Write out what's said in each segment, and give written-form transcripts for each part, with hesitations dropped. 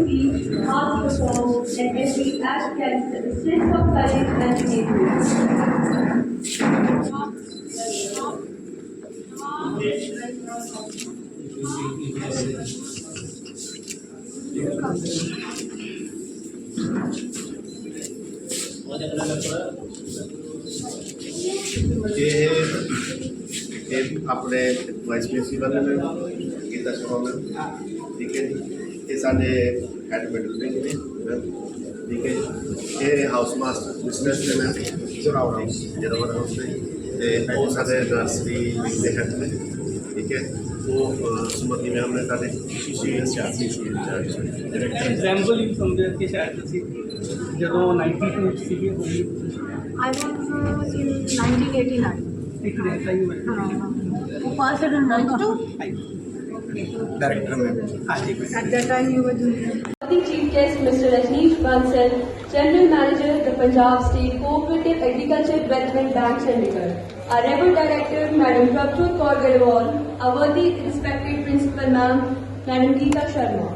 speech, art perform, and every act carries a sense of courage and bravery. ये अपने vice principal ने Gita Sharma ma'am, ठीक है जी। ये साढ़े हेड मेडल ने, ठीक है जी। ये हाउस मास्टर बिजनेस ने मैम जोरावर हाउस ने, वो साढ़े नर्सरी के हेड ने, ठीक है। वो सुमति मैम ने साढ़े एग्जाम्पल ही समझे कि शायद ਅਸੀਂ ਜਦੋਂ 92 ਵਿੱਚ ਸੀਗੇ ਹੋਈ I was in 1989. ਇੱਕ ਦੇ ਟਾਈਮ ਵਿੱਚ You passed it in 92? Director में At that time you were doing. The Chief Guest Mr. Rajneesh Bansal, General Manager, the Punjab State Cooperative Agriculture Development Bank, Chandigarh. Our Rebel Director, Madam Prabhjot Kaur Garwal, our worthy respected Principal Ma'am, Madam Geeta Sharma.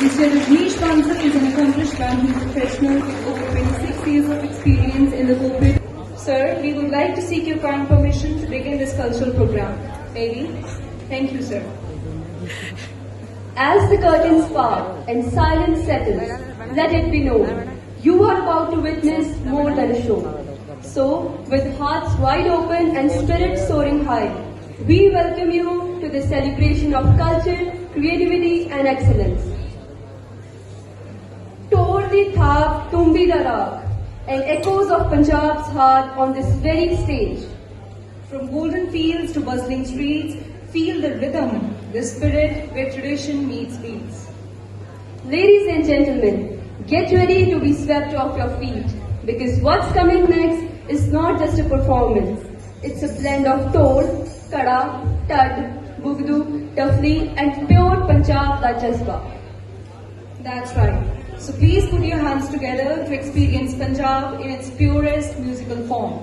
Mr. Rajneesh Bansal is an accomplished banking professional with over 26 years of experience in the corporate. Sir, we would like to seek your kind permission to begin this cultural program. Maybe? Thank you, sir. As the curtains part and silence settles, let it be known, you are about to witness more than a show. So, with hearts wide open and spirits soaring high, we welcome you to the celebration of culture, creativity and excellence. Tore the Thap Tumbi da Raag, and echoes of Punjab's heart on this very stage. From golden fields to bustling streets, feel the rhythm, the spirit where tradition meets beats. Ladies and gentlemen, get ready to be swept off your feet, because what's coming next is not just a performance. It's a blend of Tol, Kada, Tad, Bugdu, Tafli and pure Punjab da Jazba. That's right. So please put your hands together to experience Punjab in its purest musical form.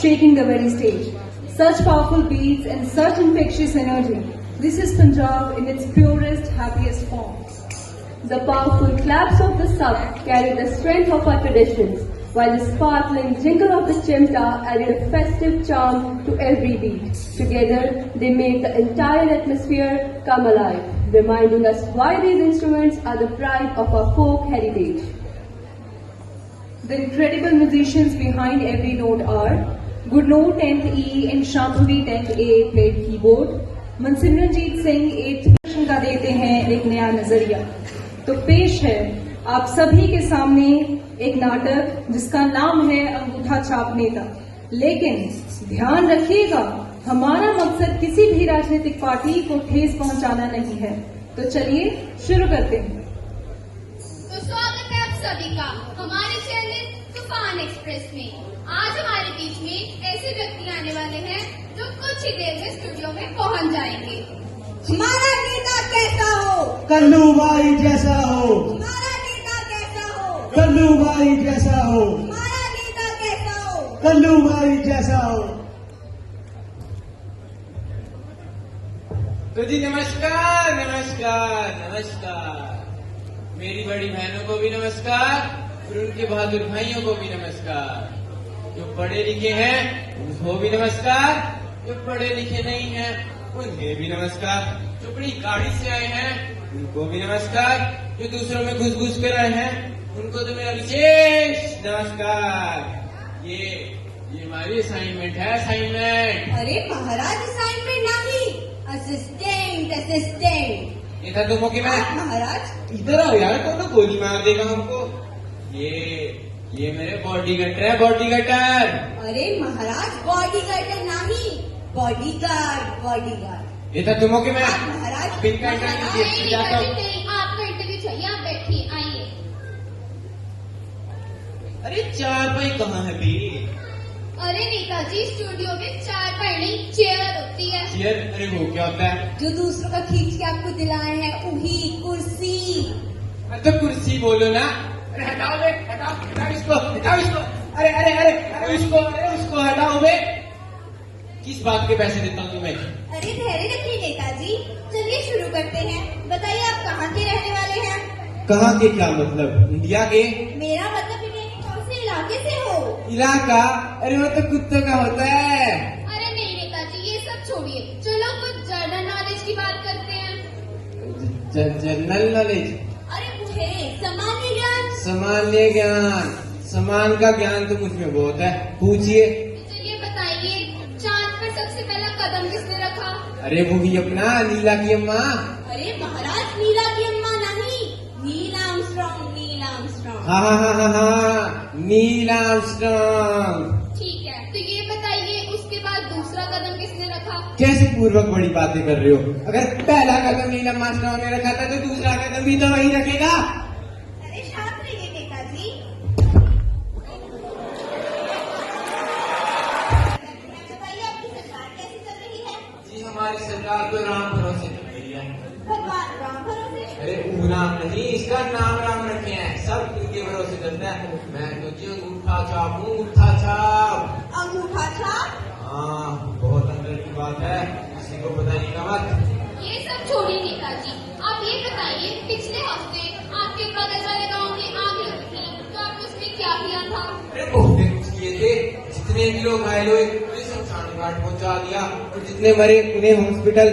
shaking the very stage. Such powerful beats and such infectious energy. This is Punjab in its purest, happiest form. The powerful claps of the sub carry the strength of our traditions, while the sparkling jingle of the chimta added a festive charm to every beat. Together, they make the entire atmosphere come alive, reminding us why these instruments are the pride of our folk heritage. The incredible musicians behind every note are Gurnoor 10th E and Shambhavi 10th A played keyboard. Mansimranjit Singh 8th का देते हैं एक नया नजरिया। तो पेश है आप सभी के सामने एक नाटक जिसका नाम है अंगूठा छापने का। लेकिन ध्यान रखिएगा, हमारा मकसद किसी भी राजनीतिक पार्टी को ठेस पहुंचाना नहीं है। तो चलिए शुरू करते हैं। तो स्वागत है आप सभी का हमारे चैनल तूफान एक्सप्रेस में। आज हमारे बीच में ऐसे व्यक्ति आने वाले हैं जो कुछ ही देर में स्टूडियो में पहुंच जाएंगे। हमारा नेता कैसा हो? कल्लू भाई जैसा हो। हमारा नेता कैसा हो? कल्लू भाई जैसा हो। हमारा नेता कैसा हो? कल्लू भाई जैसा हो। तो जी नमस्कार नमस्कार नमस्कार। मेरी बड़ी बहनों को भी नमस्कार और उनके बहादुर भाइयों को भी नमस्कार। जो पढ़े लिखे हैं उनको भी नमस्कार, जो पढ़े लिखे नहीं हैं उन्हें भी नमस्कार, जो बड़ी गाड़ी से आए हैं उनको भी नमस्कार, जो दूसरों में घुस घुस कर आए हैं उनको तो मेरा विशेष नमस्कार। ये हमारी असाइनमेंट है, असाइनमेंट। अरे महाराज असाइनमेंट नहीं, असिस्टेंट असिस्टेंट। ये था तुमों की मैं महाराज इधर आओ यार, कौन गोली मार देगा हमको। ये मेरे बॉडी कटर है, बॉडी कटर। अरे महाराज बॉडी गार्ड नहीं, बॉडीगार्ड बॉडीगार्ड। ये था तुमों की मैं महाराज इनका इंटरव्यू जाता हूँ। आपका इंटरव्यू चाहिए, आप बैठिए, आइए। अरे चार भाई कहाँ है भी? अरे नेताजी स्टूडियो में 4 पाई नहीं, चेयर होती है। चेयर? अरे वो क्या होता है? जो दूसरों का खींच के आपको दिलाए हैं वही कुर्सी। तो कुर्सी बोलो ना। अरे हटाओ बे, हटाओ इसको, हटाओ इसको। अरे अरे अरे अरे उसको हटाओ बे। किस बात के पैसे देता हूँ तुम्हें? अरे धैर्य रखिए नेताजी, चलिए शुरू करते हैं। बताइए आप कहाँ के रहने वाले हैं? कहाँ के क्या मतलब? इंडिया के? मेरा मतलब इंडिया के कौन से इलाके से हो? इलाका? अरे वो तो कुत्तों का होता है। अरे नहीं नेताजी, ये सब छोड़िए, चलो कुछ जनरल नॉलेज की बात करते हैं। General knowledge? अरे मुझे सामान्य ज्ञान। सामान्य ज्ञान? सामान का ज्ञान तो मुझ में बहुत है, पूछिए। चलिए बताइए, चांद पर सबसे पहला कदम किसने रखा? अरे वो ही अपना नीला की अम्मा। अरे महाराज नीला की अम्मा नहीं, नील आर्मस्ट्रॉन्ग, नील आर्मस्ट्रॉन्ग। हाँ, नील आर्मस्ट्रॉन्ग। ठीक है, तो ये बताइए उसके बाद दूसरा कदम किसने रखा? कैसे पूर्वक बड़ी बातें कर रहे हो? अगर पहला कदम नील आर्मस्ट्रॉन्ग ने रखा था तो दूसरा कदम भी तो वही रखेगा। अरे शांत रहिए नेताजी। बताइए आपकी सरकार कैसी चल रही है? जी हमारी सरकार तो राम भरोसे चल रही है। भगवान राम भरोसे? अरे वो नाम नहीं, इसका नाम राम रखे हैं, सब इनके भरोसे चलता है। मैं तो जी अंगूठा छाप हूँ, अंगूठा छाप। अंगूठा छाप? हाँ, बहुत अंदर की बात है, किसी को पता नहीं का मत। ये सब छोड़िए नेताजी, आप ये बताइए पिछले हफ्ते आपके बगल वाले गांव में आग लगी थी, तो आपने उसमें क्या किया था? अरे बहुत कुछ किए थे, जितने भी लोग घायल हुए उन्हें शमशान घाट पहुंचा दिया और जितने मरे उन्हें हॉस्पिटल।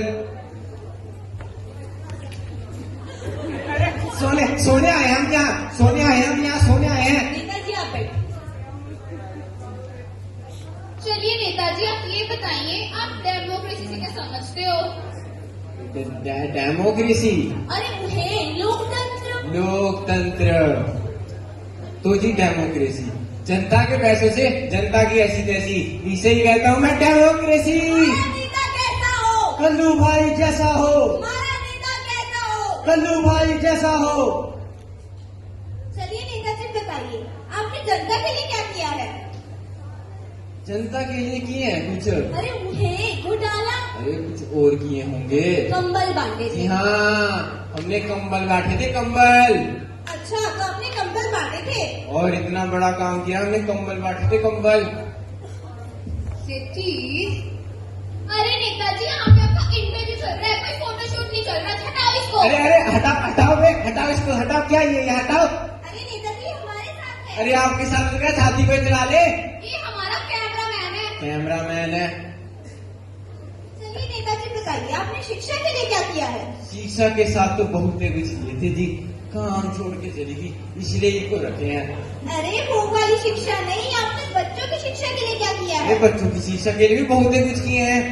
सोने आए हम क्या? सोने आए हम यहाँ, सोने आए हैं। नेताजी आप बैठिए। चलिए नेताजी आप ये बताइए, आप डेमोक्रेसी से क्या समझते हो? डेमोक्रेसी? अरे मुझे लोकतंत्र। लोकतंत्र तो जी डेमोक्रेसी जनता के पैसों से जनता की ऐसी तैसी, इसे ही कहता हूँ मैं डेमोक्रेसी। हमारा नेता कैसा हो? कल्लू भाई जैसा हो। हमारा नेता कैसा हो? कल्लू भाई जैसा हो। चलिए नेताजी बताइए, आपने जनता के लिए क्या किया है? जनता के लिए किए हैं कुछ? अरे मुझे घोटाला। अरे कुछ और किए होंगे। कंबल बांटे जी थे। हाँ, हमने कंबल बांटे थे, कंबल। अच्छा, तो आपने कंबल बांटे थे? और इतना बड़ा काम किया हमने, कंबल बांटे थे, कंबल। चिट्ठीज? अरे नेताजी, यहाँ पे आपका इंटरव्यू चल रहा है, कोई फोटोशूट नहीं चल रहा। हटाओ इसको। अरे अरे हटाओ हटाओ बे, हटाओ इसको, हटाओ। क्या ये हटाओ? अरे नेताजी, हमारे साथ है। अरे आपके साथ तो क्या छाती पे चला ले? ये हमारा कैमरामैन है। कैमरामैन है। चलिए नेताजी, बताइए आपने शिक्षा के लिए क्या किया है? शिक्षा के साथ तो बहुत कुछ किए थे जी, काम छोड़ के चली गई, इसलिए इनको रखे हैं। अरे वो वाली शिक्षा नहीं, आपने बच्चों की शिक्षा के लिए क्या किया अरे है? बच्चों की शिक्षा के लिए भी बहुत कुछ किए हैं।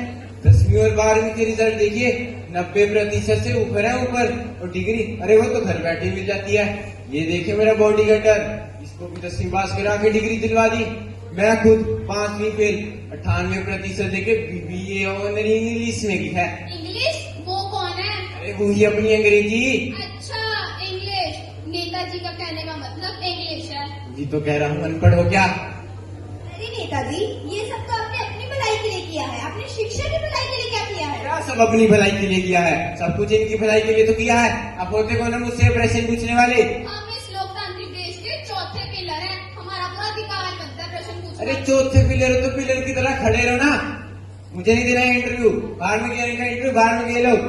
10वीं और 12वीं के रिजल्ट देखिए, 90% से ऊपर है ऊपर। और डिग्री, अरे वो तो घर बैठे मिल जाती है। ये देखिए मेरा बॉडी कटर, इसको भी 10वीं पास करा के डिग्री दिलवा दी। मैं खुद 5वीं फेल, 98% देके BBA ऑनर इंग्लिश में की है। इंग्लिश? वो कौन है? अरे वही अपनी अंग्रेजी। अच्छा, इंग्लिश। नेताजी का कहने का मतलब इंग्लिश है। जी तो कह रहा हूँ, अनपढ़ हो क्या? अरे नेताजी, ये सब तो आपने अपनी भलाई के लिए किया है, आपने शिक्षा की भलाई के लिए क्या किया है? क्या सब अपनी भलाई के लिए किया है? सब कुछ इनकी भलाई के लिए तो किया है। अब होते कौन है मुझसे प्रश्न पूछने वाले? हम इस लोकतांत्रिक देश के चौथे पिलर हैं, हमारा तो अधिकार बनता है प्रश्न पूछना। अरे चौथे पिलर हो तो पिलर की तरह खड़े रहो ना। मुझे नहीं देना है इंटरव्यू, बाहर में गया इंटरव्यू, बाहर में गए लोग।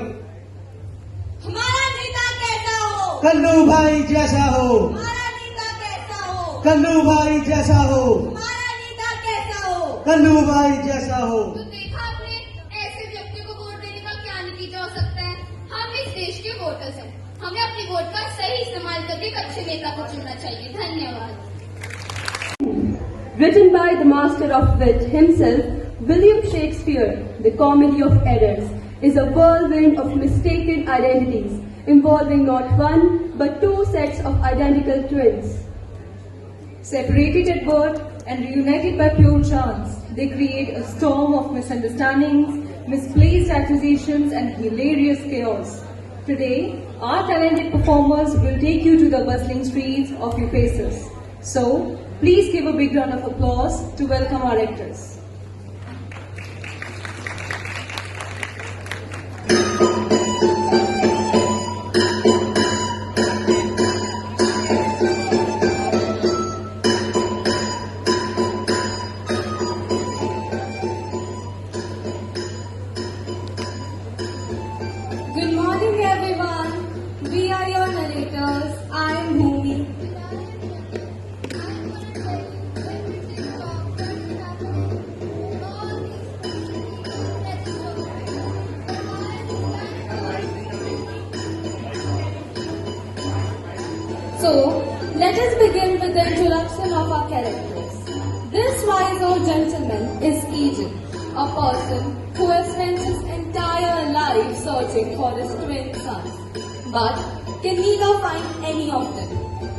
हमारा नेता कैसा हो? कल्लू भाई जैसा हो, हमारा नेता कैसा हो? कल्लू भाई जैसा हो, हमारा नेता कैसा हो? कल्लू भाई जैसा हो। तो देखा आपने, ऐसे व्यक्ति को वोट देने का क्या नतीजा हो सकता है? हम इस देश के वोटर्स हैं, हमें अपनी वोट का सही इस्तेमाल करके एक अच्छे नेता को चुनना चाहिए। धन्यवाद। Written by the master of wit himself, William Shakespeare, The Comedy of Errors, is a whirlwind of mistaken identities involving not one but two sets of identical twins. Separated at birth and reunited by pure chance, they create a storm of misunderstandings, misplaced accusations, and hilarious chaos. Today, our talented performers will take you to the bustling streets of your faces. So, please give a big round of applause to welcome our actors. Good morning everyone. We are your narrators. I am Bhumi. So, let us begin with the introduction of our characters. This wise old gentleman is Egypt, a person who has spent his entire life searching for his twin sons, but can neither find any of them.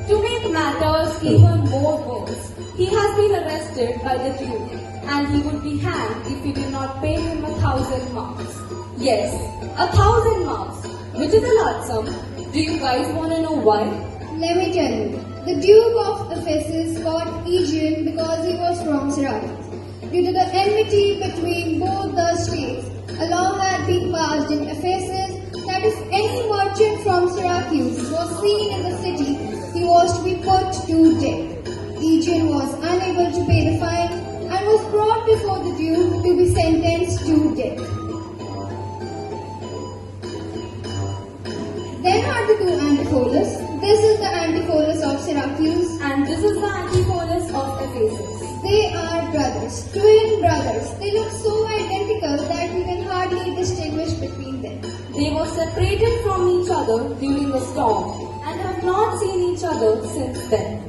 To make matters even more worse, he has been arrested by the Duke, and he would be hanged if he did not pay him 1,000 marks. Yes, 1,000 marks, which is a lot sum. Do you guys want to know why? Let me tell you. The Duke of Ephesus caught Aegean because he was from Syracuse. Due to the enmity between both the states, a law had been passed in Ephesus that if any merchant from Syracuse was seen in the city, he was to be put to death. Aegean was unable to pay the fine and was brought before the Duke to be sentenced to death. There are the two Antipholus. This is the Antipholus of Syracuse, And this is the Antipholus of Ephesus. they are brothers, twin brothers. They look so identical that you can hardly distinguish between them. They were separated from each other during a storm and have not seen each other since then.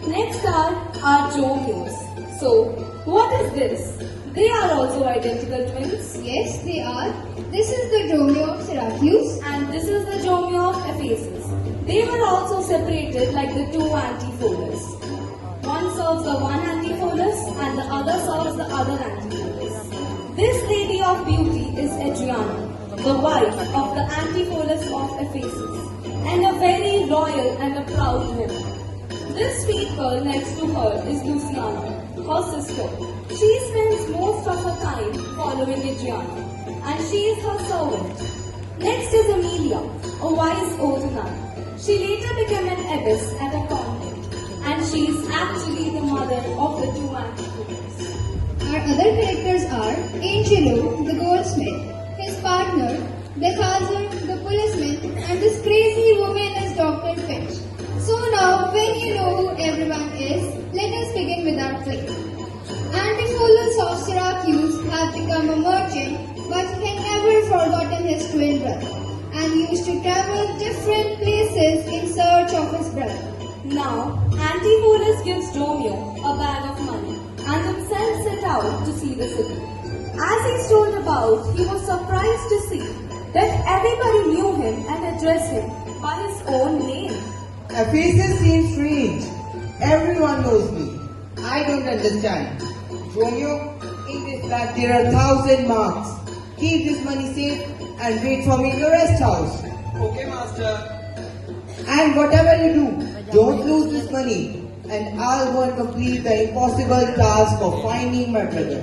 Next are our Dromios. So, what is this? They are also identical twins. Yes, they are. This is the Dromio of Syracuse. And this is the Dromio of Ephesus. They were also separated like the two Antipholus. One serves the one Antipholus and the other serves the other Antipholus. This lady of beauty is Adriana, the wife of the Antipholus of Ephesus, and a very royal and a proud woman. This sweet girl next to her is Luciana, her sister. She spends most of her time following Adriana, and she is her servant. Next is Amelia, a wise old nun. She later became an abbess at a convent, and she is actually the mother of the two Antipholus. Our Our other characters are Angelo, the goldsmith, his partner, Behazar, the policeman, and this crazy woman is Dr. Finch. So now, when you know who everyone is, let us begin with our play. Antipholus of Syracuse had become a merchant, but he had never forgotten his twin brother, and used to travel different places in search of his brother. Now, Antipholus gives Dromio a bag of money and then sends it out to see the city. As he strolled about, he was surprised to see that everybody knew him and addressed him by his own name. Ephesus seems strange. Everyone knows me. I don't understand. Romeo, in this bag there are 1,000 marks. Keep this money safe and wait for me in the rest house. Okay, master. And whatever you do, don't lose this money. And I'll go and complete the impossible task of finding my brother.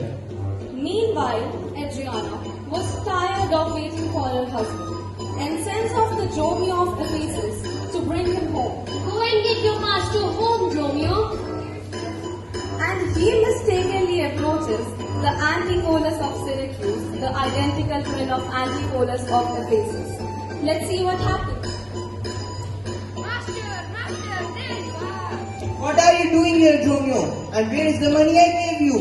Meanwhile, Adriana was tired of waiting for her husband and sends off the Dromio of Ephesus to bring him home. Go and get your master home, Romeo. And he mistakenly approaches the Antipholus of Syracuse, the identical twin of Antipholus of Ephesus. Let's see what happens. Master, there you are. What are you doing here, Romeo? And where is the money I gave you?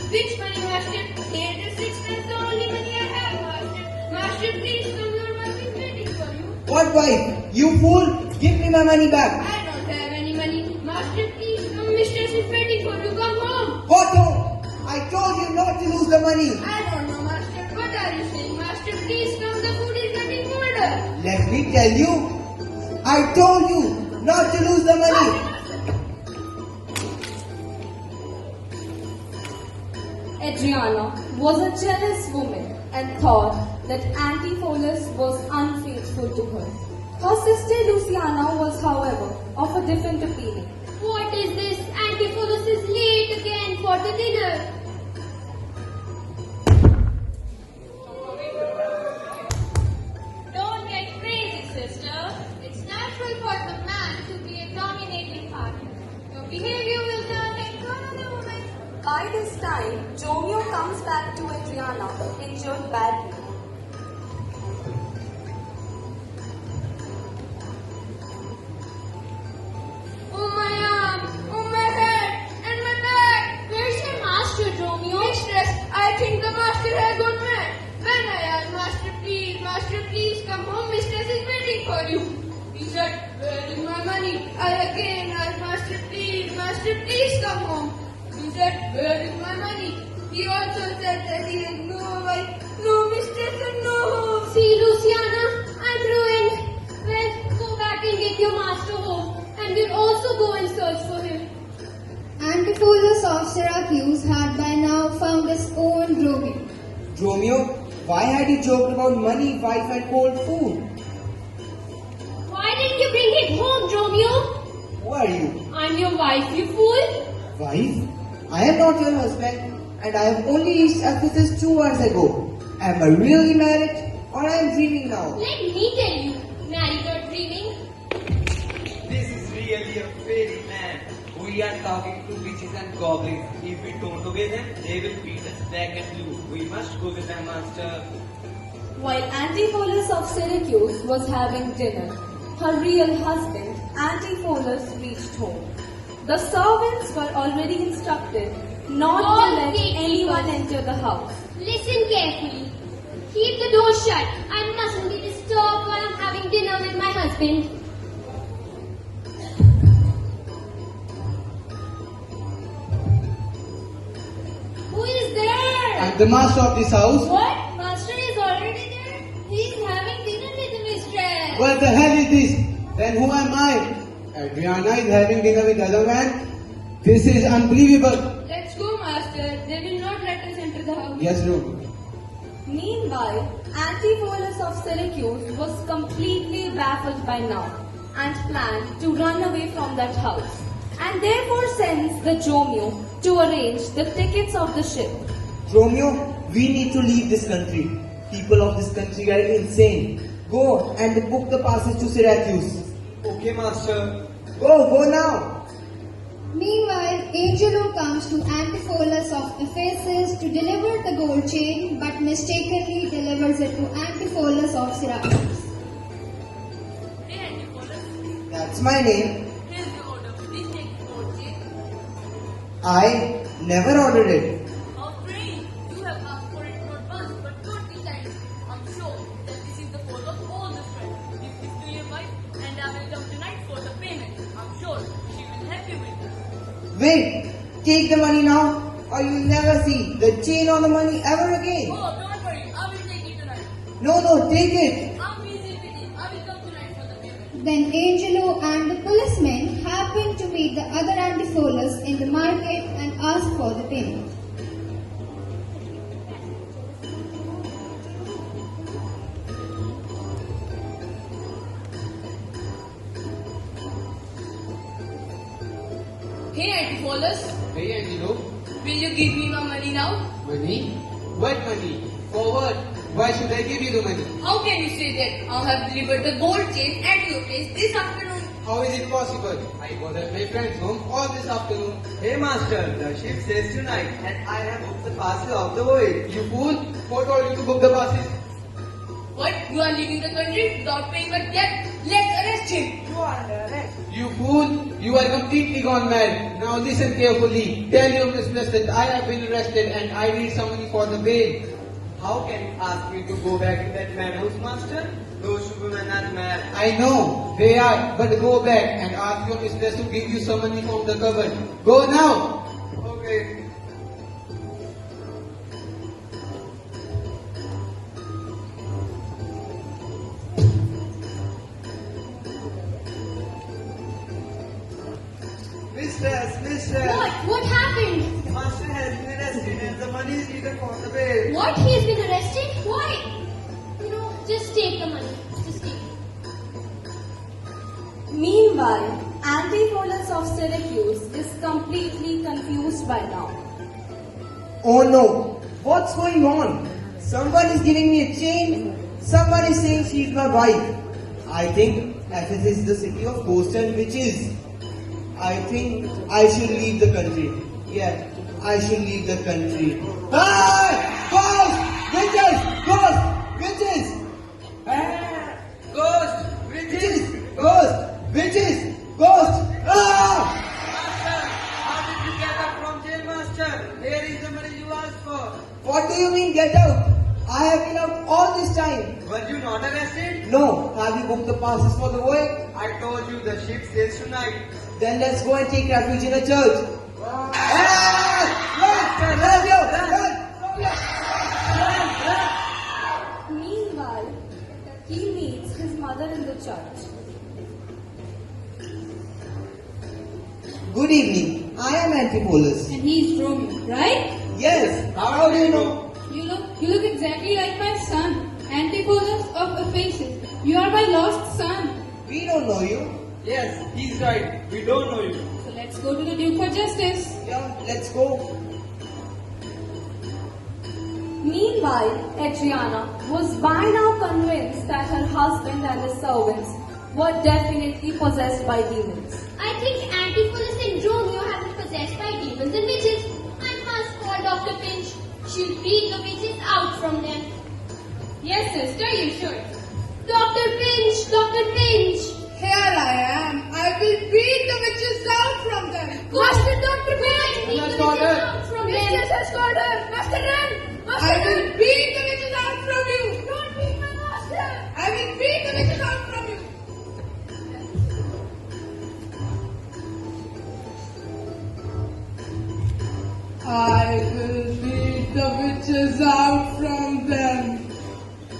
Which money, master? Here is 6 pence, the only money I have, master. Master, please come, your wife is waiting for you. What wife? You fool! Give me my money back. I don't have any money. Master, please come, mistress is waiting for you. Come home. What home? I told you not to lose the money. I don't know, master. What are you saying? Master, please come, the food is getting colder. Let me tell you. I told you not to lose the money. Adriana was a jealous woman and thought that Antipholus was unfaithful to her. Her sister Luciana was, however, of a different opinion. What is this? Antipholus is late again for the dinner. Don't get crazy, sister. It's natural for the man to be a dominating partner. Your behavior will turn into another woman. By this time, Dromio comes back to Adriana, injured badly. Oh my arm, oh my head, and my back. Where's your master, Romeo? Mistress, I think the master has gone mad. When I asked master, please come home. Mistress is waiting for you. He said, where is my money? I again asked master, please come home. He said, where is my money? He also said that he has no wife, no mistress, and no home. See, Luciana, I'm ruined. Well, go back and get your master home. And we'll also go and search for him. Antipholus of Syracuse had by now found his own Dromio. Romeo, why had you joked about money, wife and cold food? Why didn't you bring him home, Dromio? Who are you? I'm your wife, you fool. Wife? I am not your husband and I have only reached Ephesus 2 hours ago. Am I really married or I am dreaming now? Let me tell you, married or dreaming. This is really a fairy land. We are talking to witches and goblins. If we don't obey them, they will beat us black and blue. We must go with them, master. While Antipholus of Syracuse was having dinner, her real husband, Antipholus, reached home. The servants were already instructed not to let anyone enter the house. Listen carefully. Keep the door shut. I mustn't be disturbed while I'm having dinner with my husband. Who is there? I'm the master of this house. What? Master is already there? He's having dinner with the mistress. What the hell is this? Then who am I? Adriana is having dinner with other man? This is unbelievable. Let's go, master. They will not let us enter the house. Yes, Romeo. Meanwhile, Antipholus of Syracuse was completely baffled by now and planned to run away from that house, and therefore sends the Dromio to arrange the tickets of the ship. Romeo, we need to leave this country. People of this country are insane. Go and book the passage to Syracuse. Okay, master. Go now. Meanwhile, Angelo comes to Antipholus of Ephesus to deliver the gold chain, but mistakenly delivers it to Antipholus of Syracuse. That's my name. Here's the order. Please take the gold chain. I never ordered it. How strange! You have asked for it not once but 20 times. I'm sure that this is the fault of all the friends. Give this to your wife and I will come tonight for the payment. I'm sure she will help you with this. Wait, take the money now, or you'll never see the chain or the money ever again. Oh, don't worry. I will take it tonight. No, take it. I'm busy with it. I will come tonight for the payment. Then Angelo and the policeman happen to meet the other Antipholus in the market and ask for the payment. Hey, Antipholus. Hey, Angelo. Will you give me my money now? Money? What money? For what? Why should I give you the money? How can you say that? I have delivered the gold chain at your place this afternoon. How is it possible? I was at my friend's home all this afternoon. Hey, master. The ship sails tonight, and I have booked the passes of the voyage. You fool! Who told you to book the passes? What? You are leaving the country without paying a debt? Let's arrest him. You are under arrest. You fool! You are completely gone mad. Now listen carefully. Tell your mistress that I have been arrested and I need some money for the bail. How can you ask me to go back to that madhouse, master? Those women are mad. I know they are, but go back and ask your mistress to give you some money from the cupboard. Go now! Okay. Mistress. What happened? Master has been arrested and the money is needed for the bail. What? He has been arrested? Why? Just take the money. Just take it. Meanwhile, Antipholus of Syracuse is completely confused by now. Oh no, what's going on? Someone is giving me a chain. Someone is saying she's my wife. I think Ephesus is the city of ghosts and witches. I think I should leave the country. Yeah, I should leave the country. Ah! Ghosts! Witches! Ghosts! Witches! Ah! Ghost! Witches! Ghosts! Witches! Ghosts! Ah! Master! How did you get up from jail, master? Here is the money you asked for. What do you mean get out? I have been out all this time. Were you not arrested? No, have you booked the passes for the voyage? I told you the ship sails tonight. Then let's go and take refuge in a church. Ah! Run! Meanwhile, he meets his mother in the church. Good evening. I am Antipholus. And he's Romeo, right? Yes. How do you know? You look exactly like my son, Antipholus of Ephesus. You are my lost son. We don't know you. Yes, he's right. We don't know you. So let's go to the Duke for justice. Yeah, let's go. Meanwhile, Adriana was by now convinced that her husband and his servants were definitely possessed by demons. I think Antipholus and Romeo have been possessed by demons and witches. I must call Dr. Pinch. She'll beat the witches out from them. Yes, sister, you should. Dr. Pinch! Dr. Pinch! Here I am. I will beat the witches out from them. Master Dr. Pinch! Beat the Let's witches order. out from them. Mistress has called her. Master, run. I will beat the witches out from you. Don't beat my master! I will beat the witches out from you. I will beat the witches out from them.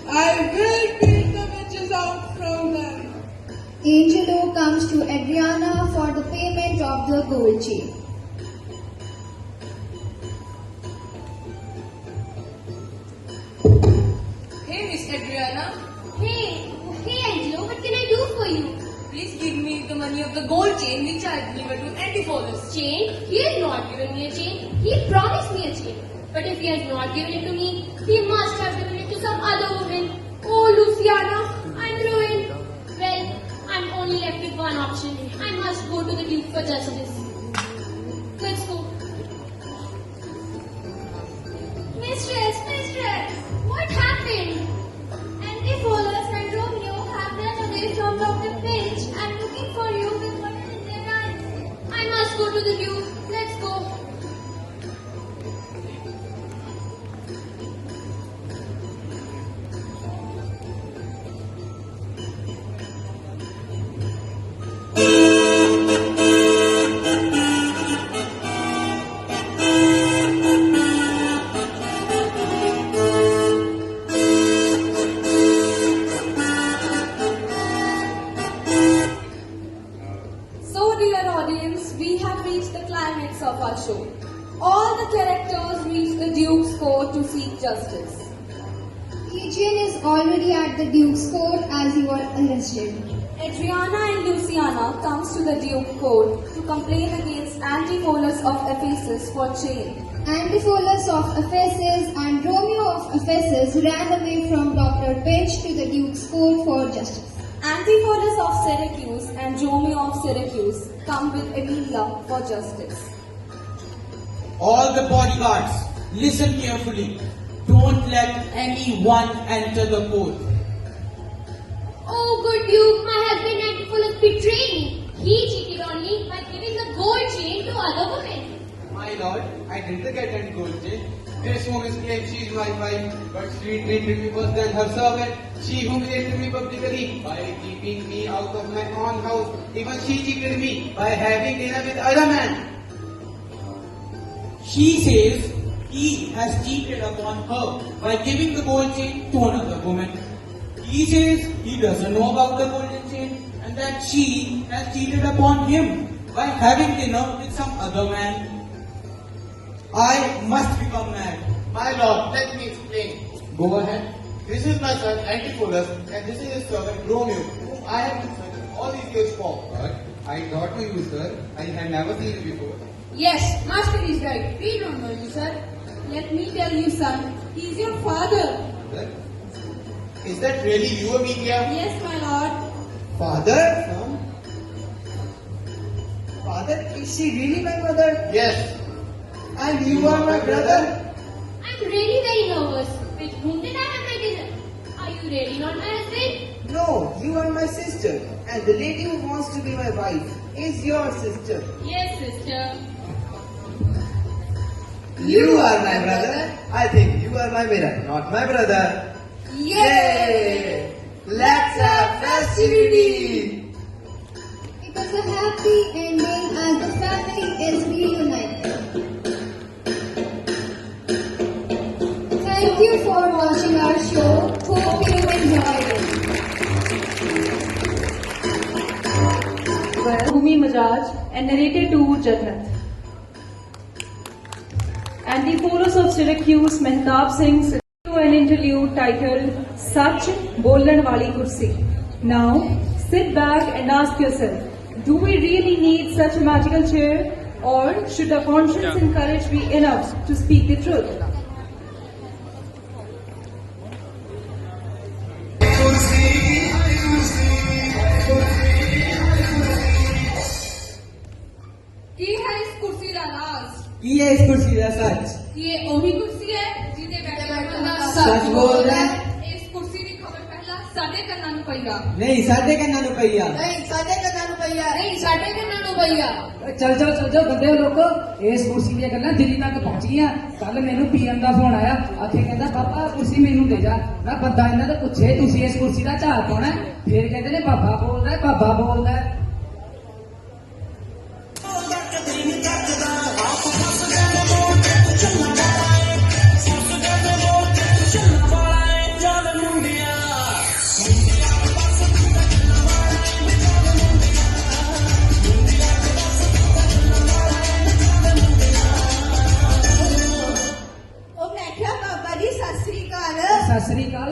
I will beat the witches out from them. Angelo comes to Adriana for the payment of the gold chain. Hey, Miss Adriana. Hey Angelo, what can I do for you? Please give me the money of the gold chain which I delivered to Antipholus. Chain? He has not given me a chain. He promised me a chain. But if he has not given it to me, he must have given it to some other woman. Oh, Luciana, I'm ruined. Well, I'm only only left with one option. I must go to the Duke for justice. Let's go. Mistress, what happened? Antiphilus and Romeo have run away from Dr. Finch and looking for you with murder in their eyes. I must go to the Duke. Let's go. So, dear audience, we have reached the climax of our show. All the characters reach the Duke's court to seek justice. Eugene is already at the Duke's court as he was arrested. Adriana and Luciana comes to the Duke court to complain against Antipholus of Ephesus for chain. Antipholus of Ephesus and Romeo of Ephesus ran away from Dr. Finch to the Duke's court for justice. Antipholus of Syracuse and Romeo of Syracuse come with Emilia for justice. All the bodyguards, listen carefully. Don't let anyone enter the court. Oh, good Duke, my husband Antipholus betrayed me. He cheated on me by giving the gold chain to other women. My lord, I didn't get any gold chain. This woman claims she is my wife, but she treated me worse than her servant. She humiliated me publicly by keeping me out of my own house. Even she cheated me by having dinner with other men. She says he has cheated upon her by giving the gold chain to another woman. He says he doesn't know about the golden chain and that she has cheated upon him by having dinner with some other man. I must become mad. My lord, let me explain. Go ahead. This is my son Antipholus, and this is his servant Romeo, whom I have been searching all these years for. But I don't know you, sir. I had never seen you before. Yes, master is right. We don't know you, sir. Let me tell you, son. He is your father. Sir? Is that really you, Amelia? Yes, my lord. Father? Father, is she really my mother? Yes. And you are my brother? I'm really very nervous. With whom did I have my dinner? Are you really not my husband? No, you are my sister. And the lady who wants to be my wife is your sister. Yes, sister. You are my brother. I think you are my mirror, not my brother. Yay! Let's have festivity! It was a happy ending as the family is reunited. Thank you for watching our show. Hope you enjoyed it. Bhumi Majaj and narrated to Jathat. Antipholus of Syracuse, Mehtab Singh, to an interlude titled Sach Bolan Wali Kursi. Now, sit back and ask yourself, do we really need such a magical chair, or should our conscience and courage be enough to speak the truth? ਕੀ ਹੈ ਇਸ ਕੁਰਸੀ ਦਾ ਰਾਜ਼? ਕੀ ਹੈ ਇਸ ਕੁਰਸੀ ਦਾ ਸੱਚ? ਕੀ ਇਹ ਉਹੀ ਕੁਰਸੀ ਹੈ ਜਿਹਦੇ ਬੈਠਣ ਬੰਦਾ ਸੱਚ ਬੋਲਦਾ ਹੈ? ਇਸ ਕੁਰਸੀ ਦੀ ਖਬਰ ਪਹਿਲਾਂ ਸਾਡੇ ਕੰਨਾਂ ਨੂੰ ਪਈਆ। ਨਹੀਂ, ਸਾਡੇ ਕੰਨਾਂ ਨੂੰ ਪਈ ਆ। ਨਹੀਂ, ਸਾਡੇ ਕੰਨਾਂ ਨੂੰ ਪਈਆ। ਨਹੀਂ, ਸਾਡੇ ਕੰਨਾਂ ਨੂੰ ਪਈਆ। ਚੱਲ ਜਾਓ ਬੰਦੇ ਲੋਕੋ, ਇਸ ਕੁਰਸੀ ਦੀਆਂ ਗੱਲਾਂ ਦਿੱਲੀ ਤੱਕ ਪਹੁੰਚੀਆਂ। ਕੱਲ ਮੈਨੂੰ ਪੀਐਮ ਦਾ ਫੋਨ ਆਇਆ, ਆਖੇ ਕਹਿੰਦਾ ਪਾਪਾ ਕੁਰਸੀ ਮੈਨੂੰ ਦੇ ਜਾ। ਮੈਂ ਬੰਦਾ ਇਹਨਾਂ ਤੋਂ ਪੁੱਛੇ ਤੁਸੀਂ ਇਸ ਕੁਰਸੀ ਦਾ ਝਾੜ ਪਾਉਣਾ? ਫਿਰ ਕਹਿੰਦੇ ਨੇ ਬਾਬਾ ਬੋਲਦਾ।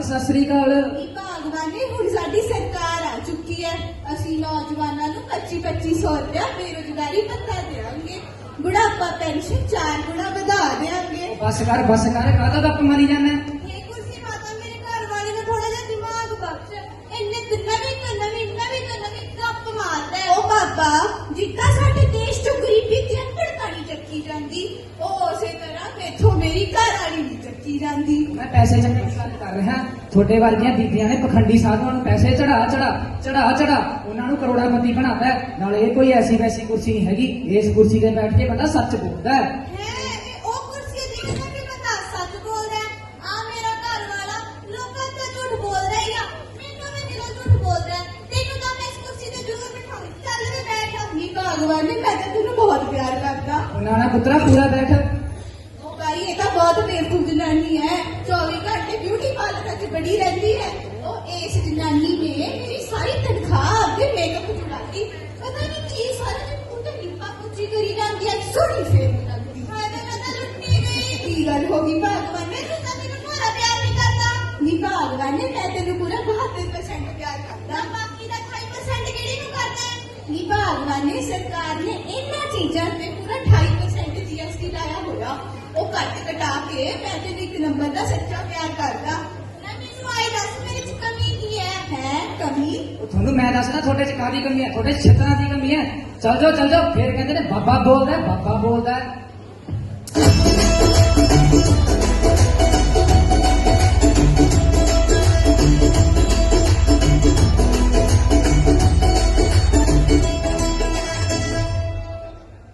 ਸਤਿ ਸ੍ਰੀ ਅਕਾਲ। ਭਗਵਾਨੇ ਹੁਣ ਸਾਡੀ ਸਰਕਾਰ ਆ ਚੁੱਕੀ ਹੈ। ਅਸੀਂ ਨੌਜਵਾਨਾਂ ਨੂੰ 2500 ਰੁਪਇਆ ਬੇਰੁਜ਼ਗਾਰੀ ਭੱਤਾ ਦੇਵਾਂਗੇ। ਬੁਢਾਪਾ ਪੈਨਸ਼ਨ 4 ਗੁਣਾ ਵਧਾ ਦੇਵਾਂਗੇ। ਬਸ ਕਰ ਕਾਹਦਾ ਗੱਪ ਮਾਰੀ ਜਾਂਦਾ? ਇਹ ਕੁਰਸੀ ਮਾਤਾ ਮੇਰੇ ਘਰ ਵਾਲੇ ਨੂੰ ਥੋੜਾ ਜਿਹਾ ਦਿਮਾਗ ਬਖਸ਼। ਇੰਨੇ ਨਵੀਂ ਗੱਪ ਇੱਥੋਂ ਮੇਰੀ ਘਰ ਵਾਲੀ ਨਹੀਂ ਚੱਕੀ ਜਾਂਦੀ। ਮੈਂ ਪੈਸੇ ਚੱਕਣ ਦੀ ਗੱਲ ਕਰ ਰਿਹਾ। ਤੁਹਾਡੇ ਵਰਗੀਆਂ ਬੀਬੀਆਂ ਨੇ ਪਖੰਡੀ ਸਾਧੂਆਂ ਨੂੰ ਪੈਸੇ ਚੜਾ ਉਹਨਾਂ ਨੂੰ ਕਰੋੜਾਪਤੀ ਬਣਾਤਾ ਹੈ। ਨਾਲੇ ਇਹ ਕੋਈ ਐਸੀ ਵੈਸੀ ਕੁਰਸੀ ਨਹੀਂ ਹੈਗੀ, ਇਸ ਕੁਰਸੀ ਤੇ ਬੈਠ ਕੇ ਬੰਦਾ ਸੱਚ ਬੋਲਦਾ ਹੈ। ਇਹ ਉਹ ਕੁਰਸੀ ਹੈ ਜਿਹਦੇ ਤੇ ਬੰਦਾ ਸੱਚ ਬੋਲਦਾ ਹੈ। ਆ ਮੇਰਾ ਘਰ ਵਾਲਾ ਲੋਕਾਂ ਤੋਂ ਝੂਠ ਬੋਲ ਰਿਹਾ ਆ, ਮੈਨੂੰ ਵੀ ਦਿਲੋਂ ਝੂਠ ਬੋਲ ਰਿਹਾ। ਤੈਨੂੰ ਤਾਂ ਮੈਂ ਇਸ ਕੁਰਸੀ ਤੇ ਜ਼ਰੂਰ ਬਿਠਾਉਂ। ਚੱਲ ਵੇ ਬੈਠ। ਨੀ ਭਗਵਾਨ ਨੇ ਮੈਂ ਤਾਂ ਤੈਨੂੰ ਬਹੁਤ ਪਿਆਰ ਕਰਦਾ। ਉਹਨਾਂ ਨਾਲ ਪੁੱਤਰਾ ਪੂਰਾ ਬੈਠ। ਉਹ ਭਾਈ ਇਹ ਤਾਂ ਬਹੁਤ ਬੇਵਕੂਫ ਜਨਾਨੀ ਹੈ, 24 ਘੰਟੇ ਬਿਊਟੀ ਪਾਰਲਰ 'ਚ ਬੜੀ ਰਹਿੰਦੀ ਹੈ। ਉਹ ਇਸ ਜਨਾਨੀ ਨੇ ਮੇਰੀ ਸਾਰੀ ਤਨਖਾਹ ਆਪਦੇ ਮੇਕਅਪ ਚੁਰਾਤੀ। ਪਤਾ ਨਹੀਂ ਕੀ ਸਾਰਾ ਦਿਨ ਉਹਦੇ ਲਿਪਾ ਪੁੱਛੀ ਕਰੀ ਜਾਂਦੀ ਹੈ, ਸੋਹਣੀ ਫੇਰ ਲੱਗਦੀ ਹੈ। ਮੈਂ ਤਾਂ ਲੁੱਟੀ ਗਈ। ਕੀ ਗੱਲ ਹੋ ਗਈ ਭਗਵਾਨ ਨੇ, ਤੂੰ ਤਾਂ ਮੈਨੂੰ ਪੂਰਾ ਪਿਆਰ ਨਹੀਂ ਕਰਦਾ। ਨੀ ਭਗਵਾਨ ਨੇ ਮੈਂ ਤੈਨੂੰ ਪੂਰਾ 72% ਪਿਆਰ ਕਰਦਾ, ਬਾਕੀ ਦਾ 28% ਕਿਹੜੀ ਨੂੰ ਕਰਦਾ ਹੈ? ਨੀ ਭਗਵਾਨ ਨੇ ਸਰਕਾਰ ਨੇ ਇਹਨਾਂ ਚੀਜ਼ਾਂ ਤੇ ਪੂਰਾ 28% GST ਲਾਇਆ ਹੋਇਆ। ਉਹ ਕੱਟ ਕਟਾ ਕੇ ਮੈਂ ਤੈਨੂੰ ਇੱਕ ਨੰਬਰ ਦਾ ਸੱਚਾ ਪਿਆਰ ਕਰਦਾ। ਨਾ ਮੈਨੂੰ ਆਈ ਦੱਸ ਮੇਰੇ ਚ ਕਮੀ ਕੀ ਹੈ ਕਮੀ? ਤੁਹਾਨੂੰ ਮੈਂ ਦੱਸਦਾ ਤੁਹਾਡੇ ਚ ਕਾਹਦੀ ਕਮੀ ਹੈ, ਤੁਹਾਡੇ ਛੇਤਰਾਂ ਦੀ ਕਮੀ ਹੈ। ਚੱਲ ਜਾਓ ਫੇਰ ਕਹਿੰਦੇ ਨੇ ਬਾਬਾ ਬੋਲਦਾ ਹੈ।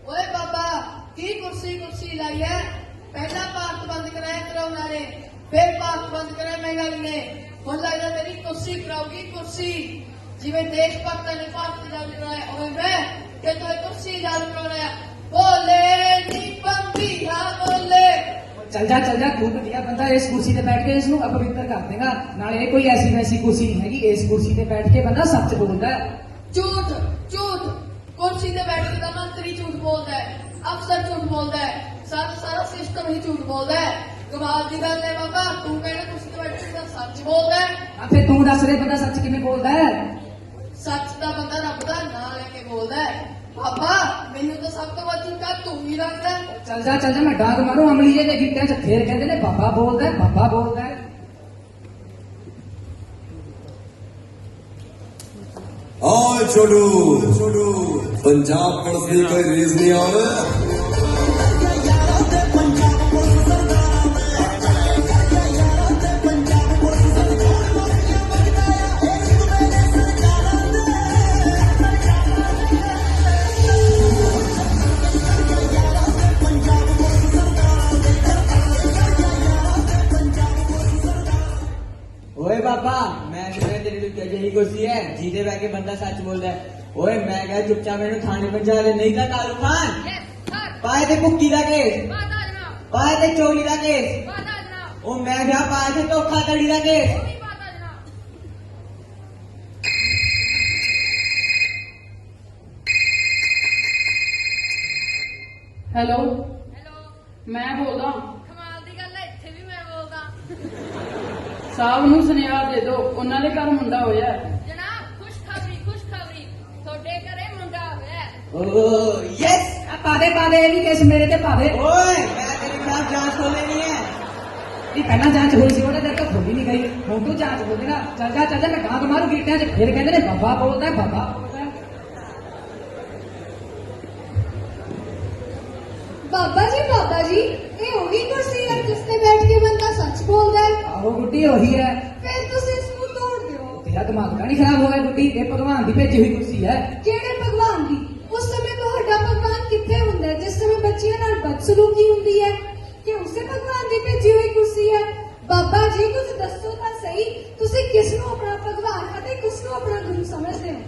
ਓਏ ਬਾਬਾ ਕੀ ਕੁਰਸੀ ਲਾਈ ਹੈ? ਪਹਿਲਾਂ ਭਾਰਤ ਬੰਦ ਕਰਾਇਆ ਕਰਾਉਣਾ ਨੇ, ਫਿਰ ਭਾਰਤ ਬੰਦ ਕਰਾਇਆ ਮਹਿੰਗਾਈ ਨੇ। ਹੁਣ ਲੱਗਦਾ ਮੇਰੀ ਕੁਰਸੀ ਕਰਾਉਗੀ ਕੁਰਸੀ। ਜਿਵੇਂ ਦੇਸ਼ ਭਗਤਾਂ ਨੇ ਭਾਰਤ ਆਜ਼ਾਦ ਕਰਾਇਆ, ਉਵੇਂ ਮੈਂ ਕਿ ਤੂੰ ਕੁਰਸੀ ਆਜ਼ਾਦ ਕਰਾਉਣਾ। ਬੋਲੇ ਨੀ ਬੰਬੀਹਾ ਬੋਲੇ। ਚੱਲ ਜਾ ਤੂੰ ਵਧੀਆ ਬੰਦਾ ਇਸ ਕੁਰਸੀ ਤੇ ਬੈਠ ਕੇ ਇਸ ਨੂੰ ਅਪਵਿੱਤਰ ਕਰ ਦੇਗਾ। ਨਾਲੇ ਇਹ ਕੋਈ ਐਸੀ ਵੈਸੀ ਕੁਰਸੀ ਨਹੀਂ ਹੈਗੀ, ਇਸ ਕੁਰਸੀ ਤੇ ਬੈਠ ਕੇ ਬੰਦਾ ਸੱਚ ਬੋਲਦਾ ਹੈ। ਝੂਠ ਕੁਰਸੀ ਤੇ ਬੈਠ ਕੇ ਤਾਂ ਮੰਤਰੀ ਝੂਠ ਬੋਲਦਾ ਹੈ, ਅਫਸਰ ਝੂਠ ਬੋਲਦਾ ਹੈ, ਸਾਰਾ ਸਿਸਟਮ ਹੀ ਝੂਠ ਬੋਲਦਾ ਹੈ। ਕਮਾਲ ਦੀ ਗੱਲ ਹੈ ਬਾਬਾ, ਤੂੰ ਕਹਿੰਦਾ ਕੁਰਸੀ ਤੇ ਬੈਠ ਕੇ ਤਾਂ ਸੱਚ ਬੋਲਦਾ ਹੈ। ਫਿਰ ਤੂੰ ਦੱਸ ਦੇ ਬੰਦਾ ਸੱਚ ਕਿਵੇਂ ਬੋਲਦਾ ਹੈ? ਸੱਚ ਦਾ ਬੰਦਾ ਰੱਬ ਦਾ ਨਾਂ ਲੈ ਕੇ ਬੋਲਦਾ ਹੈ। ਬਾਬਾ ਮੈਨੂੰ ਤਾਂ ਸਭ ਤੋਂ ਵੱਧ ਝੂਠਾ ਤੂੰ ਹੀ ਲੱਗਦਾ ਹੈ। ਚੱਲ ਜਾ ਮੈਂ ਡਾਂਗ ਮਾਰੂ ਅਮਲੀ ਜੇ ਦੇ ਗਿੱਟਿਆਂ 'ਚ। ਫੇਰ ਕਹਿੰਦੇ ਨੇ ਬਾਬਾ ਬੋਲਦਾ ਹੈ। हाँ छोड़ू पंजाब पुलिस की कोई रेस नहीं आवे। ओए बाबा मैं तेरी यही कुर्सी है जीते बह के बंदा सच बोलता है। ओए मैं कहा चुपचाप मैंने थाने पहुंचा दे, नहीं था कालू खान पाए थे भुक्की का केस, पाए थे चोरी का केस, ओ मैं क्या पाए थे धोखाधड़ी का केस। हेलो मैं बोलदा कमाल दी गल है, इत्थे भी मैं बोलदा। साहब ਨੂੰ ਸੁਨੇਹਾ ਦੇ ਦਿਓ, ਉਹਨਾਂ ਦੇ ਘਰ ਮੁੰਡਾ ਹੋਇਆ ਹੈ। जनाब खुशखबरी थोड़े घरे मुंडा होया। ओ यस ਪਾ ਦੇ ਇਹ ਵੀ ਕੇਸ ਮੇਰੇ ਤੇ ਪਾ ਦੇ। ओए मैं तेरे खिलाफ जांच खोलनी नहीं है। ਇਹ ਪਹਿਲਾਂ ਜਾਂਚ ਹੋਈ ਸੀ, ਉਹਨੇ ਤੇਰੇ ਤੋਂ ਖੋਲੀ ਨਹੀਂ ਗਈ। ਹੁਣ ਤੂੰ ਜਾਂਚ ਖੋਲੇਗਾ। ਚੱਲ ਜਾ ਮੈਂ ਡਾਂਗ ਮਾਰੂ ਗਿੱਟਿਆਂ 'ਚ। ਫੇਰ ਕਹਿੰਦੇ ਨੇ ਬਾਬਾ ਬੋਲਦਾ ਹੈ। बाबा जी ये वही कुर्सी है जिसने बैठ के बंदा सच बोलता है। ਆਹੋ ਗੁੱਡੀ ਉਹੀ ਹੈ। फिर तुसी इसको तोड़ दो। ਤੇਰਾ ਦਿਮਾਗ ਤਾਂ ਨਹੀਂ ਖਰਾਬ ਹੋ ਗਿਆ ਗੁੱਡੀ? ਇਹ ਭਗਵਾਨ ਦੀ ਭੇਜੀ ਹੋਈ ਕੁਰਸੀ ਹੈ। ਕਿਹੜੇ ਭਗਵਾਨ ਦੀ? ਉਸ ਸਮੇਂ ਤੁਹਾਡਾ ਭਗਵਾਨ ਕਿੱਥੇ ਹੁੰਦਾ ਹੈ ਜਿਸ ਸਮੇਂ ਬੱਚਿਆਂ ਨਾਲ ਬਦਸਲੂਕੀ ਹੁੰਦੀ ਹੈ? ਕਿ ਉਸੇ ਭਗਵਾਨ ਦੀ ਭੇਜੀ ਹੋਈ ਕੁਰਸੀ ਹੈ? ਬਾਬਾ ਜੀ ਕੁਝ ਦੱਸੋ ਤਾਂ ਸਹੀ, ਤੁਸੀਂ ਕਿਸ ਨੂੰ ਆਪਣਾ ਭਗਵਾਨ ਅਤੇ ਕਿਸ ਨੂੰ ਆਪਣਾ ਗੁਰੂ ਸਮਝਦੇ ਹੋ?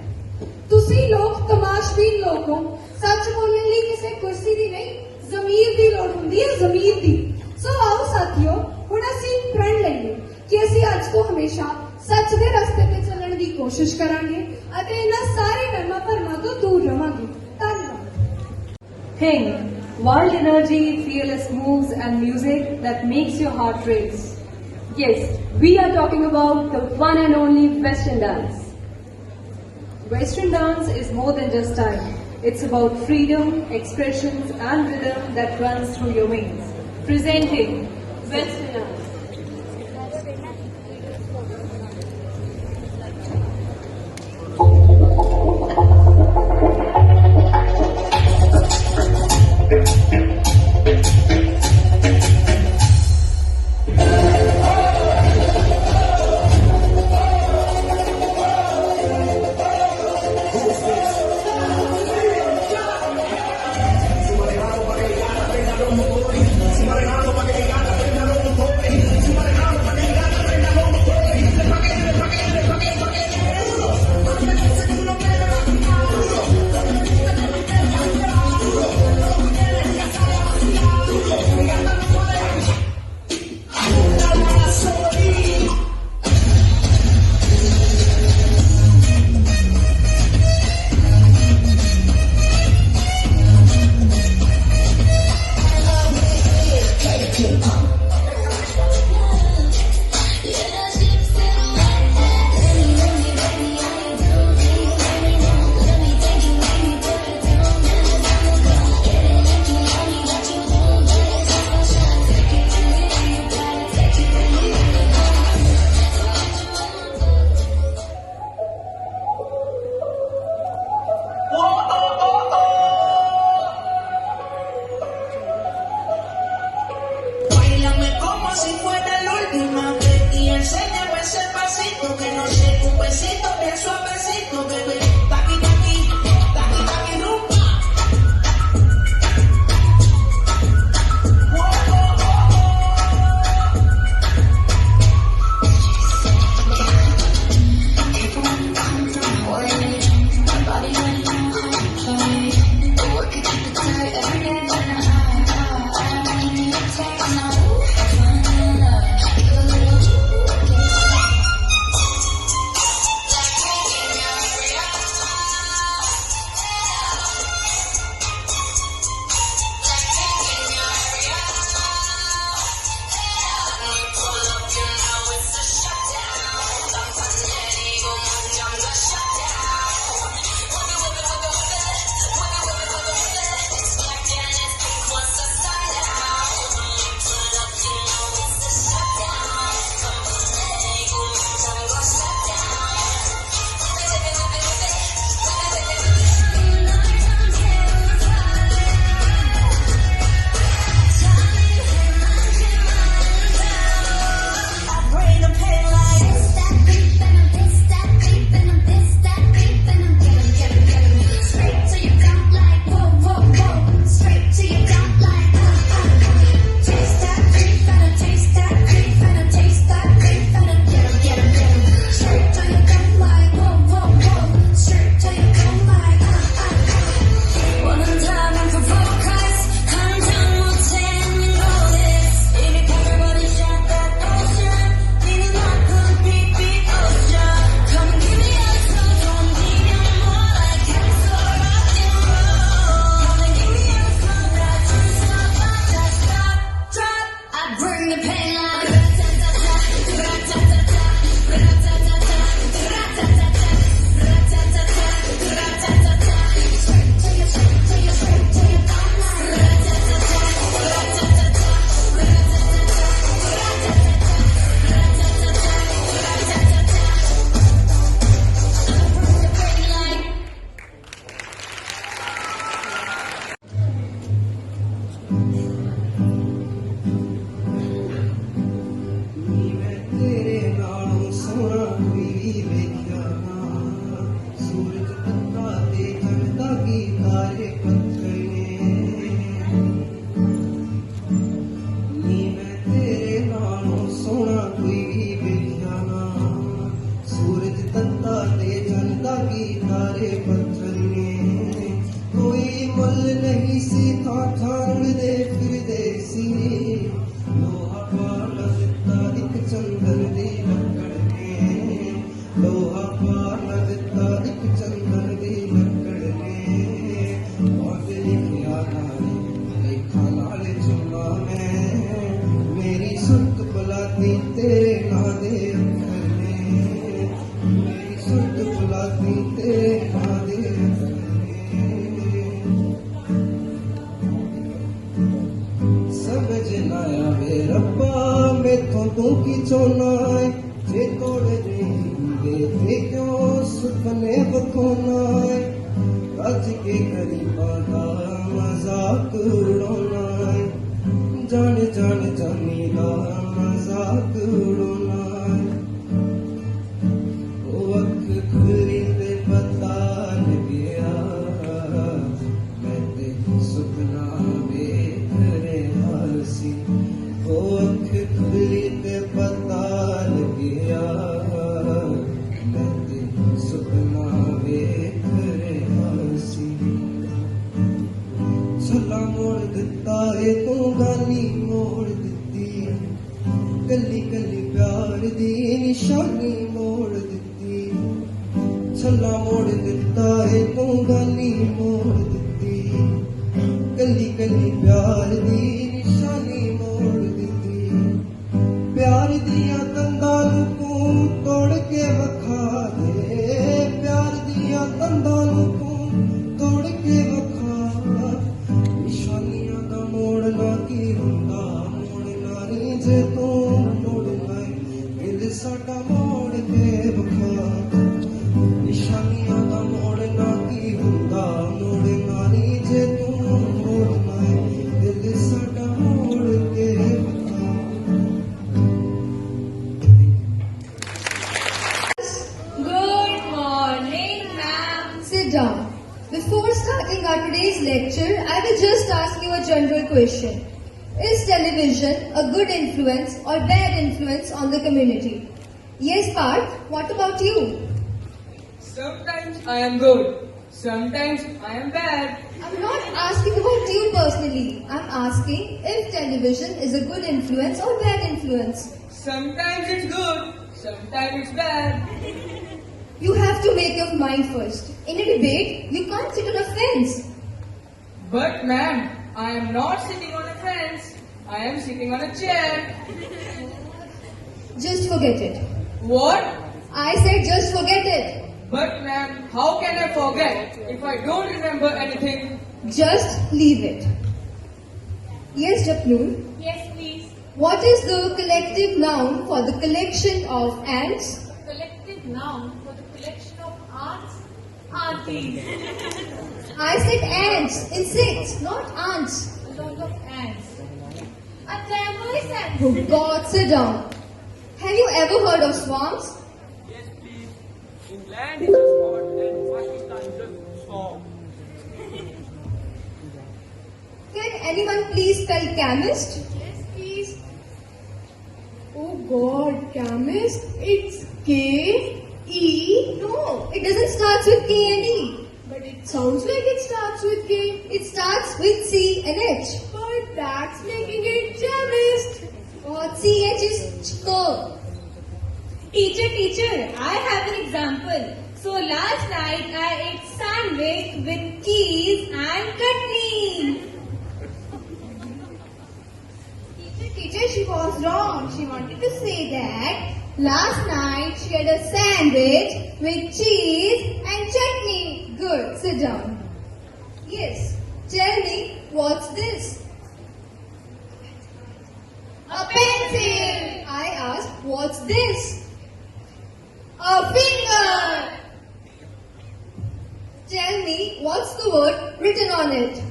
ਤੁਸੀਂ ਲੋਕ ਤਮਾਸ਼ਬੀਨ ਲੋਕ ਹੋ। ਸੱਚ ਬੋਲਣ ਲਈ ਕਿਸੇ ਕੁਰਸੀ ਦੀ ਨਹੀਂ ਜ਼ਮੀਰ ਦੀ ਲੋੜ ਹੁੰਦੀ ਹੈ, ਜ਼ਮੀਰ ਦੀ। ਸੋ ਆਓ ਸਾਥੀਓ ਹੁਣ ਅਸੀਂ ਪ੍ਰਣ ਲਈਏ ਕਿ ਅਸੀਂ ਅੱਜ ਤੋਂ ਹਮੇਸ਼ਾ ਸੱਚ ਦੇ ਰਸਤੇ ਤੇ ਚੱਲਣ ਦੀ ਕੋਸ਼ਿਸ਼ ਕਰਾਂਗੇ ਅਤੇ ਇਹਨਾਂ ਸਾਰੇ ਵਹਿਮਾਂ ਭਰਮਾਂ ਤੋਂ ਦੂਰ ਰਵਾਂਗੇ। ਧੰਨਵਾਦ। Think, wild energy, fearless moves and music that makes your heart race. Yes, we are talking about the one and only Western dance. Western dance is more than just style. It's about freedom, expressions and rhythm that runs through your veins. Presenting Western dance. como si fuera la última vez y enséñame ese pasito que no sé, un besito bien suavecito, bebé. Taqui, taqui, taqui, taqui, rumba. popular question. Is television a good influence or bad influence on the community? Yes, Parth, what about you? Sometimes I am good, sometimes I am bad. I'm not asking about you personally. I'm asking if television is a good influence or bad influence. Sometimes it's good, sometimes it's bad. You have to make your mind first. In a debate, you can't sit on a fence. But ma'am, I am not sitting on a fence. I am sitting on a chair. Just forget it. What? I said just forget it. But ma'am, how can I forget if I don't remember anything? Just leave it. Yes, Japnoor. Yes, please. What is the collective noun for the collection of ants? Collective noun for the collection of arts. Aunties. I said ants, insects, not ants. A lot of ants. A diverse ant. Oh God, sit down. Have you ever heard of swarms? Yes, please. England is a spot and Pakistan is a storm. Can anyone please spell chemist? Yes, please. Oh God, chemist? It's K-E? No, it doesn't start with K and E. But it sounds like it starts with K. It starts with C and H. But that's making it chemist. Or CH is chko. Teacher, I have an example. So last night I ate sandwich with cheese and chutney. Teacher, she was wrong. She wanted to say that last night she had a sandwich with cheese and chutney. Good, sit down. Yes, tell me, what's this? A pencil. I asked, what's this? A finger. Tell me, what's the word written on it?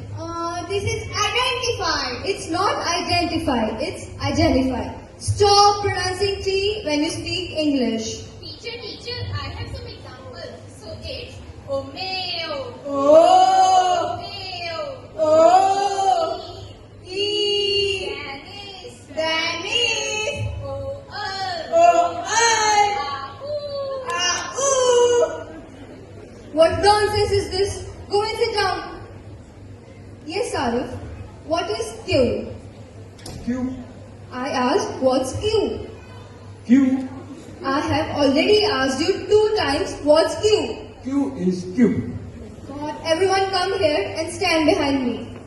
This is identify. It's not identify, it's identify. Stop pronouncing T when you speak English. Teacher, I have some examples. So it's Omeo. Oh! Omeo. Oh! E. Dennis! O. What nonsense is this? Go and sit down. Yes, Arif. What is Q? Q. I asked, what's Q? Q. I have already asked you 2 times, what's Q? Q is Q. God, everyone come here and stand behind me.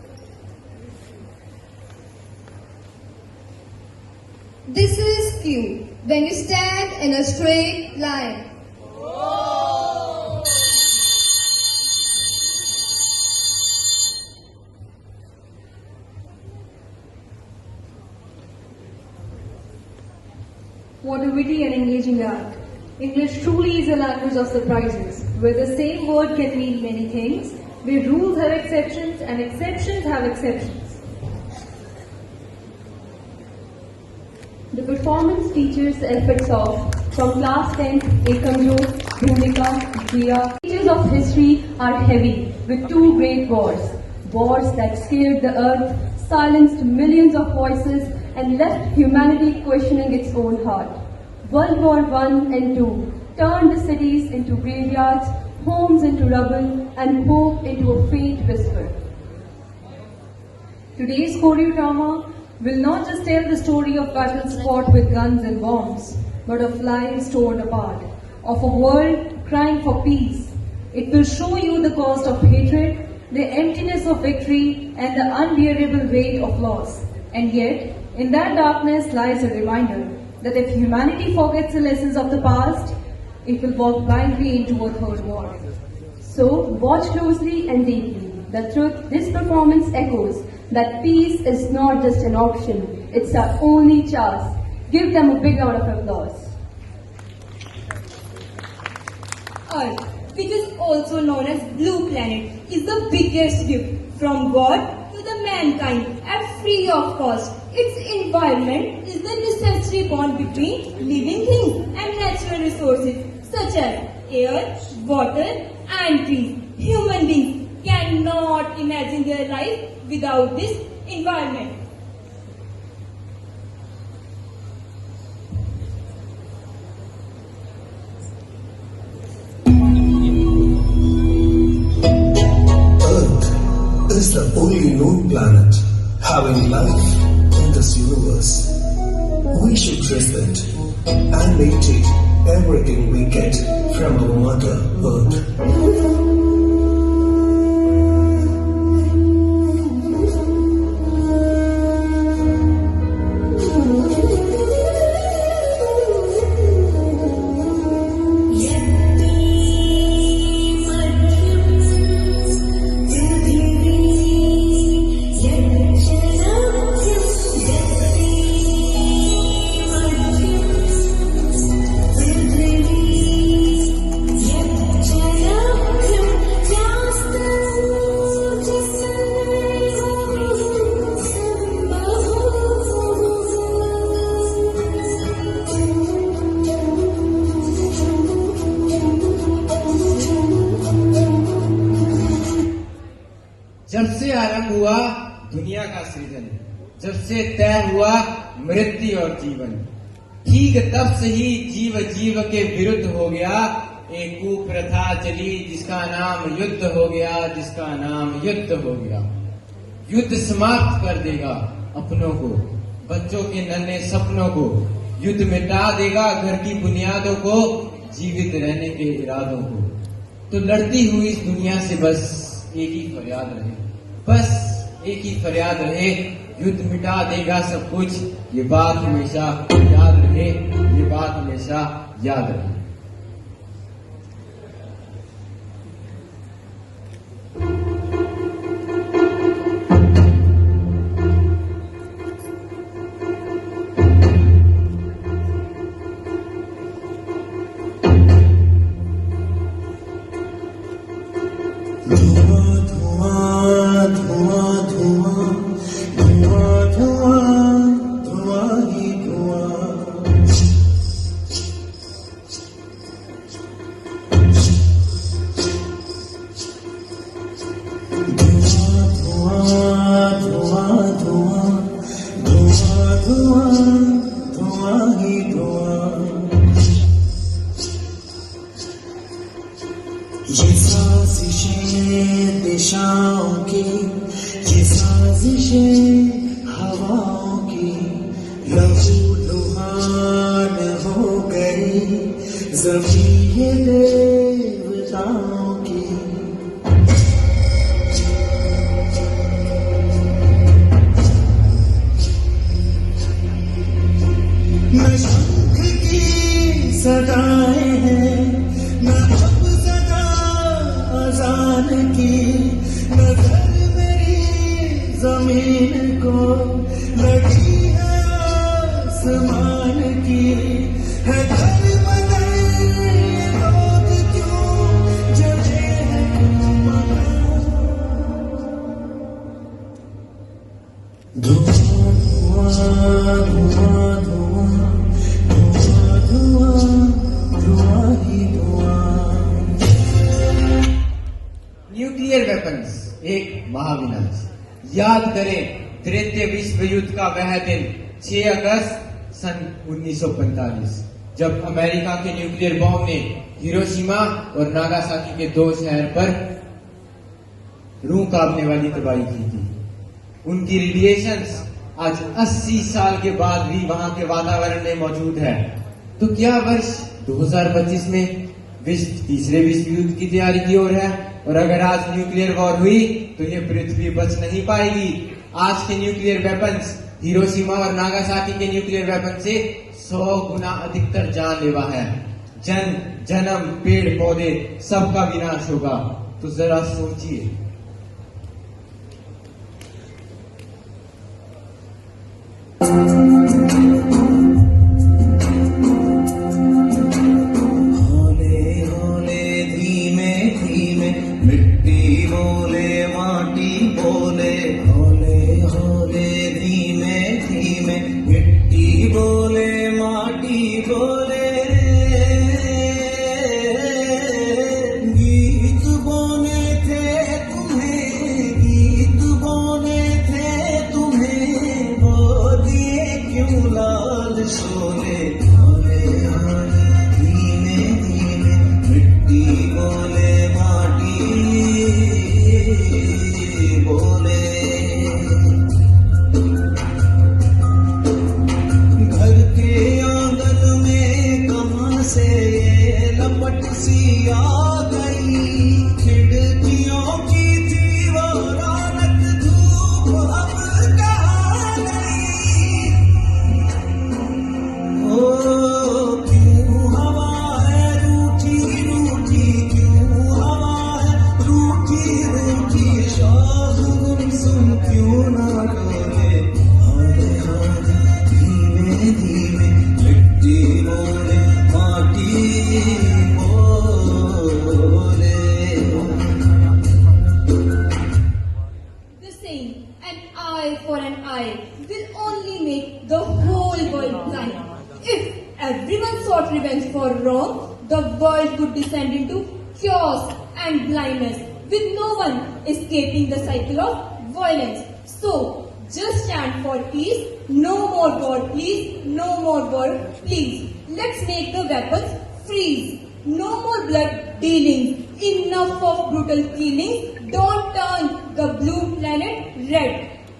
This is Q, when you stand in a straight line. What a witty and engaging art. English truly is a language of surprises, where the same word can mean many things, where rules have exceptions and exceptions have exceptions. The performance features the efforts of, from class 10, Ekamjot, Bhumika, Jia. Pages of history are heavy with 2 great wars. Wars that scared the earth, silenced millions of voices, and left humanity questioning its own heart. World War I and II turned the cities into graveyards, homes into rubble, and hope into a faint whisper. Today's choreo drama will not just tell the story of battles fought with guns and bombs, but of lives torn apart, of a world crying for peace. It will show you the cost of hatred, the emptiness of victory, and the unbearable weight of loss. And yet, in that darkness lies a reminder that if humanity forgets the lessons of the past, it will walk blindly into a third war. So, watch closely and deeply. The truth this performance echoes that peace is not just an option, it's our only chance. Give them a big round of applause. Earth, which is also known as Blue Planet, is the biggest gift from God to the mankind and free of cost. Its environment is the necessary bond between living things and natural resources such as air, water, and trees. Human beings cannot imagine their life without this environment. Earth is the only known planet having life in this universe. We should respect and maintain everything we get from our Mother Earth. जब से आरंभ हुआ दुनिया का सृजन, जब से तय हुआ मृत्यु और जीवन, ठीक तब से ही जीव जीव के विरुद्ध हो गया एक कुप्रथा चली जिसका नाम युद्ध हो गया, जिसका नाम युद्ध हो गया। युद्ध समाप्त कर देगा अपनों को, बच्चों के नन्हे सपनों को, युद्ध मिटा देगा घर की बुनियादों को, जीवित रहने के इरादों को। तो लड़ती हुई इस दुनिया से बस एक ही फरियाद रहे, बस एक ही फरियाद रहे, युद्ध मिटा देगा सब कुछ, ये बात हमेशा याद रहे, ये बात हमेशा याद रहे। ये साजिशें दिशाओं की, ये साजिशें हवाओं की, लहू लुहान हो गई ज़मीं ये देवताओं की। न शंख की सदाएं हैं, न अज़ान की, नजर मेरी जमीन को लगी है आसमान की, है दरबदर ये लोग क्यों जले हैं क्यों मगर। धुआं धुआं धुआं धुआं धुआं धुआं ही धुआं। न्यूक्लियर वेपन्स एक महाविनाश। याद करें तृतीय विश्व युद्ध का वह दिन 6 अगस्त सन 1945, जब अमेरिका के न्यूक्लियर बॉम्ब ने हिरोशिमा और नागासाकी के 2 शहर पर रूह कांपने वाली तबाही की थी। उनकी रेडिएशंस आज 80 साल के बाद भी वहां के वातावरण में मौजूद है। तो क्या वर्ष 2025 में विश्व तीसरे विश्व युद्ध की तैयारी की ओर है? और अगर आज न्यूक्लियर वॉर हुई तो ये पृथ्वी बच नहीं पाएगी। आज के न्यूक्लियर वेपन्स हिरोशिमा और नागासाकी के न्यूक्लियर वेपन से 100 गुना अधिकतर जानलेवा है। जन्म पेड़ पौधे सबका विनाश होगा। तो जरा सोचिए। गीत बोने थे तुम्हें, गीत बोने थे तुम्हें। लाल शोले आले आले धीमे धीमे मिट्टी बोले माटी बोले घर के आंगन में कहाँ से ये लपट सी आ गई खिड़कियों की थी वो रौनक धूप अब कहाँ गई ओ क्यों हवा है रूठी रूठी क्यों हवा है रूठी रूठी शाह गुमसुम क्यों ना डोले हारे हारे धीमे धीमे मिट्टी बोले माटी बोले The saying, an eye for an eye, will only make the whole world blind. If everyone sought revenge for wrong, the world would descend into chaos and blindness, with no one escaping the cycle of violence. So, just stand for peace. No more war, please. No more war, please. Let's make the weapons freeze. No more blood dealings. Enough of brutal killings. Don't turn the blue planet red.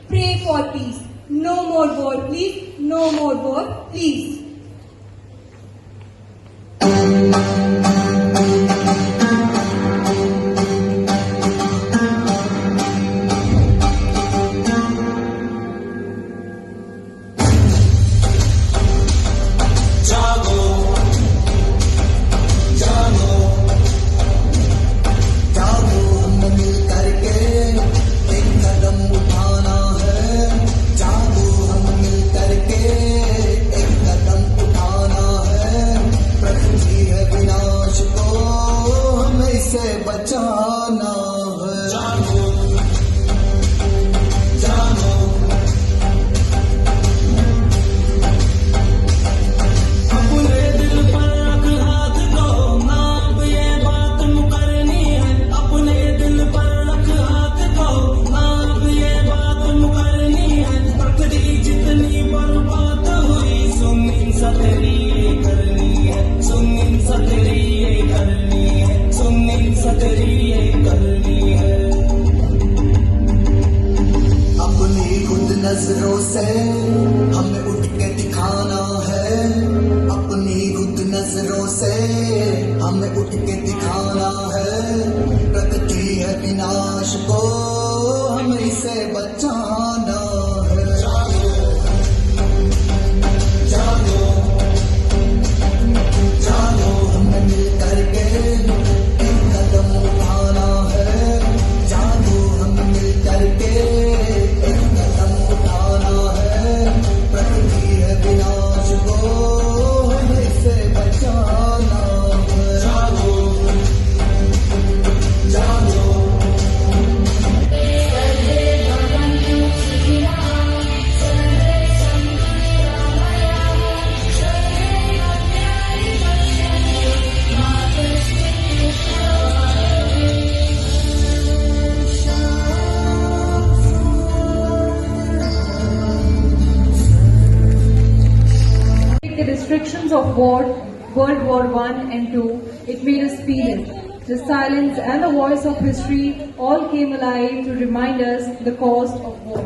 Pray for peace. No more war, please. No more war, please. जागो जागो जागो हम मिल करके एक कदम उठाना है जागो हम मिल करके एक कदम उठाना है प्रकृति है विनाश को हमें इसे बचाना है जागो जागो अपने दिल पर रख हाथ को ना अब ये बात मुकरनी है अपने दिल पर रख हाथ को ना अब ये बात मुकरनी है प्रकृति जितनी बर्बाद हुई सुनी सतरी ये करनी है सुनी सतरी ये करनी है सुनी सतरी ये करनी है अपनी खुद नजरों से हमें उठ के दिखाना है अपनी खुद नजरों से हमें उठ के दिखाना है प्रकृति है विनाश को हमें इसे बचाना है जागो जागो जागो हमें मिल करके एक कदम उठाना है जागो हम मिल करके एक कदम उठाना है प्रकृति है विनाश को हमें इसे बचाना है जागो जागो The restrictions of World War I and II, it made us feel it. The silence and the voice of history all came alive to remind us the cost of war.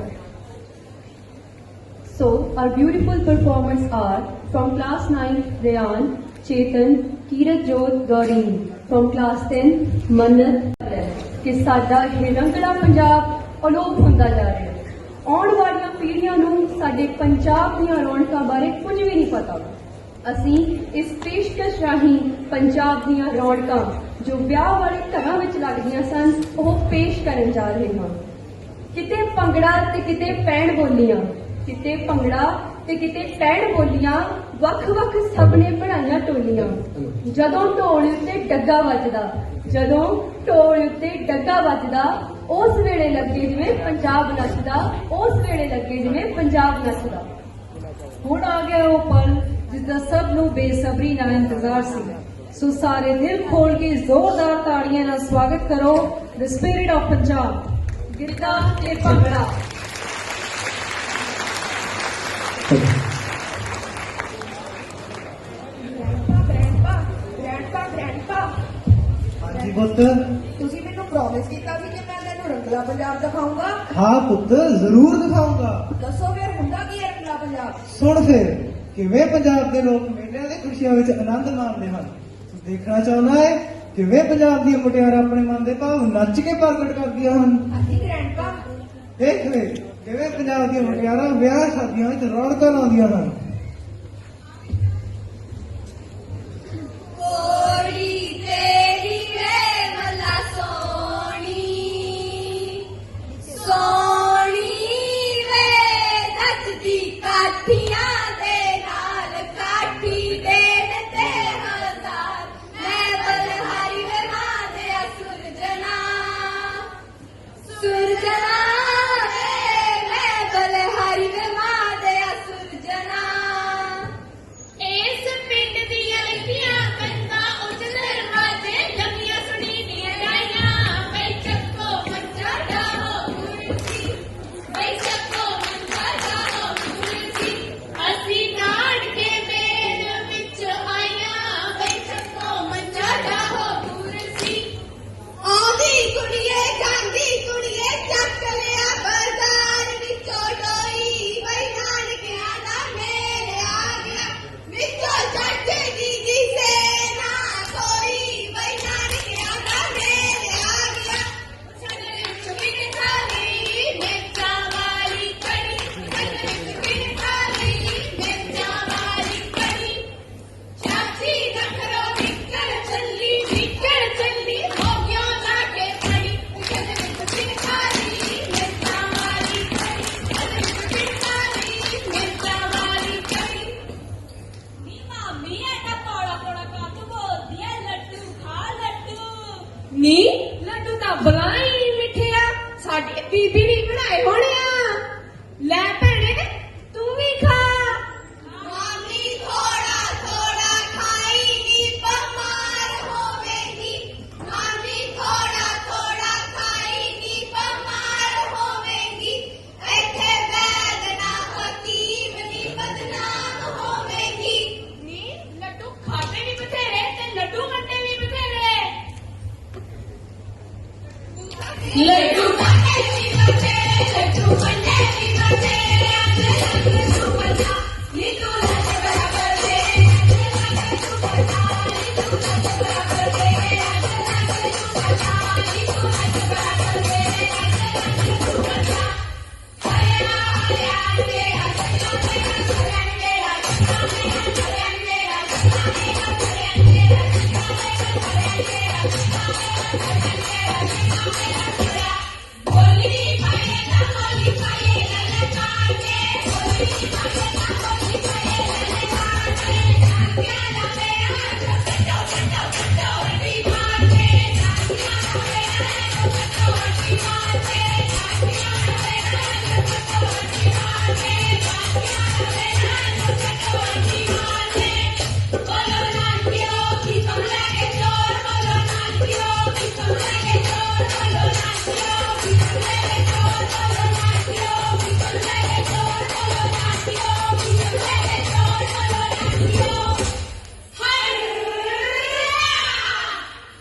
So, our beautiful performers are from class 9, Rayan, Chetan, Kirat Jot, Doreen. From class 10, Mannat, ਕਿ ਸਾਡਾ ਇਹ ਰੰਗਲਾ ਪੰਜਾਬ ਅਲੋਪ ਹੁੰਦਾ ਜਾ ਰਿਹਾ ਹੈ। ਆਉਣ ਵਾਲੀਆਂ ਪੀੜ੍ਹੀਆਂ ਨੂੰ ਸਾਡੇ ਪੰਜਾਬ ਦੀਆਂ ਰੌਣਕਾਂ ਬਾਰੇ ਕੁਝ ਵੀ ਨਹੀਂ ਪਤਾ। ਅਸੀਂ ਇਸ ਪੇਸ਼ਕਸ਼ ਰਾਹੀਂ ਪੰਜਾਬ ਦੀਆਂ ਰੌਣਕਾਂ ਜੋ ਵਿਆਹ ਵਾਲੇ ਘਰਾਂ ਵਿੱਚ ਲੱਗਦੀਆਂ ਸਨ ਉਹ ਪੇਸ਼ ਕਰਨ ਜਾ ਰਹੇ ਹਾਂ। ਕਿਤੇ ਭੰਗੜਾ ਤੇ ਕਿਤੇ ਪੈਣ ਬੋਲੀਆਂ ਕਿਤੇ ਭੰਗੜਾ ਤੇ ਕਿਤੇ ਪੈਣ ਬੋਲੀਆਂ ਵੱਖ-ਵੱਖ ਸਭ ਨੇ ਬਣਾਈਆਂ ਟੋਲੀਆਂ ਜਦੋਂ ਢੋਲ ਉੱਤੇ ਡੱਗਾ ਵੱਜਦਾ ਜਦੋਂ ਢੋਲ ਉੱਤੇ ਡੱਗਾ ਵੱਜਦਾ ਉਸ ਵੇਲੇ ਲੱਗੇ ਜਿਵੇਂ ਪੰਜਾਬ ਨੱਚਦਾ ਉਸ ਵੇਲੇ ਲੱਗੇ ਜਿਵੇਂ ਪੰਜਾਬ ਨੱਚਦਾ। ਹੁਣ ਆ ਗਿਆ ਉਹ ਪਲ ਜਿਸਦਾ ਸਭ ਨੂੰ ਬੇਸਬਰੀ ਨਾਲ ਇੰਤਜ਼ਾਰ ਸੀ। ਸੋ ਸਾਰੇ ਦਿਲ ਖੋਲ ਕੇ ਜ਼ੋਰਦਾਰ ਤਾੜੀਆਂ ਨਾਲ ਸਵਾਗਤ ਕਰੋ ਦ ਸਪਿਰਿਟ ਆਫ ਪੰਜਾਬ ਗਿੱਧਾ ਤੇ ਭੰਗੜਾ। ਸੀ ਪੁੱਤ। ਤੁਸੀਂ ਮੈਨੂੰ ਪ੍ਰੋਮਿਸ ਕੀਤਾ ਸੀ ਕਿ ਮੈਂ ਤੈਨੂੰ ਰੰਗਲਾ ਪੰਜਾਬ ਦਿਖਾਊਂਗਾ। ਹਾਂ ਪੁੱਤ, ਜ਼ਰੂਰ ਦਿਖਾਊਂਗਾ। ਦੱਸੋ ਫਿਰ ਹੁੰਦਾ ਕੀ ਹੈ ਰੰਗਲਾ ਪੰਜਾਬ? ਸੁਣ ਫਿਰ, ਕਿਵੇਂ ਪੰਜਾਬ ਦੇ ਲੋਕ ਮੇਲਿਆਂ ਦੀ ਖੁਸ਼ੀਆਂ ਵਿੱਚ ਆਨੰਦ ਮਾਣਦੇ ਹਨ। ਤੂੰ ਦੇਖਣਾ ਚਾਹੁੰਦਾ ਹੈ ਕਿਵੇਂ ਪੰਜਾਬ ਦੀਆਂ ਮੁਟਿਆਰਾਂ ਆਪਣੇ ਮਨ ਦੇ ਭਾਵ ਨੱਚ ਕੇ ਪ੍ਰਗਟ ਕਰਦੀਆਂ ਹਨ। ਅਸੀਂ ਗ੍ਰੈਂਡਪਾ ਦੇਖ ਵੇ ਕਿਵੇਂ ਪੰਜਾਬ ਦੀਆਂ ਮੁਟਿਆਰਾਂ ਵਿਆਹ ਸ਼ਾਦੀਆਂ ਵਿੱਚ ਰੌਣਕਾਂ ਲਾਉਂਦੀਆਂ ਹਨ। कोड़ी तेरी रे मला सोनी सोनी वे नचदी काठियां दे नाल काठी देन ते हजार मैं बलहारी वे मां दे सुरजना सुरजना मैं बलहारी वे मां दे सुरजना इस पिंड दियां लगियां कंधा उजल दरवाजे लगियां सुनी दियां गाइयां बई चक्को मंजा डाहो कुर्सी बई चक्को मंजा डाहो कुर्सी असी नाड़ के मेल विच आइयां बई चक्को मंजा डाहो कुर्सी आंदी कुड़िए जांदी कुड़िए चक लिया बाजार विचों डोई बई नानकियां दा मेल आ गया विचों चाचे दीदी से ना कोई बई नानकियां दा मेल आ गया सजने चुबिन खाली मिर्चा वाली कड़ी सजने चुबिन खाली मिर्चा वाली कड़ी चाची नखरो निकल चली हो गया लाके पड़ी सजने चुबिन खाली मिर्चा वाली कड़ी सजने चुबिन खाली मिर्चा वाली कड़ी नी मामी ऐसा कौड़ा कौड़ा कातू बोलती है लड्डू खा लड्डू नी लड्डू ਤਾਂ ਬਲਾਈ ਮਿੱਠਿਆ ਸਾਡੀ ਬੀਬੀ ਨੇ ਬਣਾਏ ਹੋਣੇ ਆ ਲੈ ਭੈਣੇ ਤੂੰ ਵੀ ਖਾ ਮਾਮੀ ਥੋੜਾ ਥੋੜਾ ਖਾਈ ਨੀ ਬਿਮਾਰ ਹੋਵੇਗੀ ਮਾਮੀ ਥੋੜਾ ਥੋੜਾ ਖਾਈ ਨੀ ਬਿਮਾਰ ਹੋਵੇਗੀ ਇੱਥੇ ਬੈਦਨਾ ਹਕੀਮ ਨੀ ਬਦਨਾਮ ਹੋਵੇਗੀ ਨੀ ਲੱਡੂ ਖਾਦੇ ਵੀ ਬਥੇਰੇ ਤੇ ਲੱਡੂ ਕੱਟੇ ਵੀ ਬਥੇਰੇ ਲੱਡੂ ਕੱਟੇ ਵੀ ਬਥੇਰੇ ਲੱਡੂ ਕੱਟੇ ਵੀ ਬਥੇਰੇ ਲੱਡੂ ਕੱਟਾ ਨੀ ਤੂੰ ਲੱਡ ਬਰਾਬਰ ਦੇ ਲੱਡੂ ਕੱਟਾ ਨੀ ਤੂੰ ਲੱਡ ਬਰਾਬਰ ਦੇ ਲੱਡੂ ਕੱਟਾ ਨੀ ਤੂੰ ਲੱਡ ਬਰਾਬਰ ਦੇ ਲੱਡੂ ਕੱਟਾ ਹਰਿਆ ਹਰਿਆ ਦੇ बोली पाए ना बोली पाए ना लकाने बोली पाए ना बोली पाए ना लकाने क्या ना मेरा कटो कटो कटो री माने क्या ना मेरा कटो री माने क्या ना मेरा कटो री माने क्या ना मेरा कटो री माने बोलो नाटियो की तुम लगे चोर बोलो नाटियो की तुम लगे चोर बोलो नाटियो की तुम लगे चोर बोलो नाटियो की तुम लगे चोर बोलो नाटियो की तुम लगे चोर बोलो नाटियो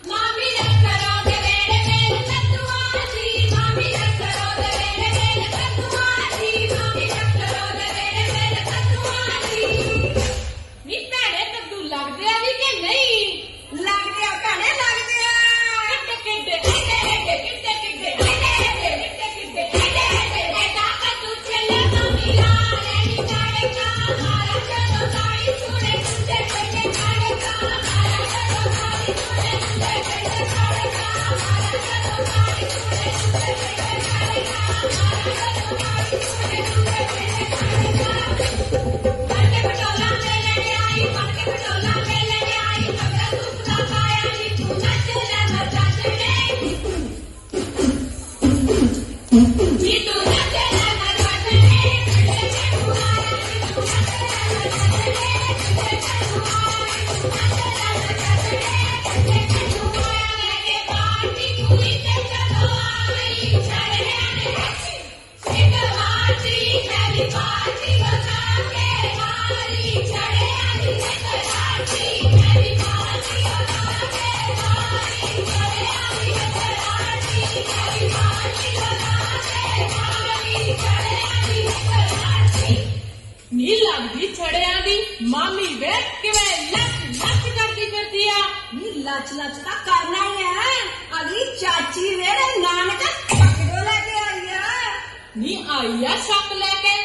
मामी रखरो दे वेले मेल लड्डुआ जी मामी रखरो दे वेले मेल लड्डुआ जी मामी रखरो दे वेले मेल लड्डुआ जी ਨੀ ਭੈਣੇ ਕੱਦੂ ਲੱਗਦੇ ਆ ਵੀ ਕਿ ਨਹੀਂ ਲੱਗਦੇ ਆ ਭੈਣੇ ਲੱਗਦੇ ਆ ਕਿੱਡੇ ਕਿੱਡੇ ਐਡੇ ਕਿੱਡੇ ਕਿੱਡੇ ਐਡੇ ਕਿੱਡੇ ਕਿੱਡੇ ਐਡਾ ਕੱਦੂ ਚੱਲੇ ਮਾਮੀ ਲਾਲੇ ਨੀ ਕਾੜੇ ਕਾ ਮਾਰਾ ਚਲੋ ਸਾੜੀ ਸੁਣੇ ਕੁੰਡੇ ਕੁੰਡੇ ਕਾੜੇ ਕਾ ਮਾਰਾ ਚਲੋ ਸਾੜੀ ਸੁਣੇ ਕੁੰਡੇ ਕੁੰਡੇ ਕਾੜੇ ਕਾ ਮਾਰਾ ਚਲੋ ਸਾੜੀ ਸੁਣੇ ਕੁੰਡੇ ਕੁੰਡੇ ਕਾੜੇ ਕਾ ਮਾਰਾ ਚਲੋ ਸਾੜੀ ਸੁਣੇ ਕੁੰਡੇ ਕੁੰਡੇ ਕਾੜੇ ਕਾ ਮਨ ਕੇ ਪਟੋਲਾ ਮੇਲੇ आई मन के पटोला मेले आई मगरा दूसरा पाया नी तू नच ले मजा चले नी तू नच ले मजा चले चले तुम्हारा नी तू नच ले मजा चले चले तुम्हारा नी तू नच ले मजा चले चले तुम्हारा के पार्टी तू ही ते चलो आई चढ़े आने सिंग पार्टी मेरी पार्टी बचा के मारी चढ़े आने पार्टी मेरी पार्टी बचा के मारी चढ़े ਮਾਮੀ ਵੇਖ ਕਿਵੇਂ ਲੱਚ ਕਰਦੀ ਫਿਰਦੀ ਆ। ਨੀ ਲੱਚ ਤਾਂ ਕਰਨਾ ਹੀ ਹੈ। ਅਗਲੀ ਚਾਚੀ ਮੇਰੇ ਨਾਨਕ ਪਕੜੋ ਲੈ ਕੇ ਆਈ ਆ। ਨੀ ਆਈ ਆ ਸ਼ੱਕ ਲੈ ਕੇ,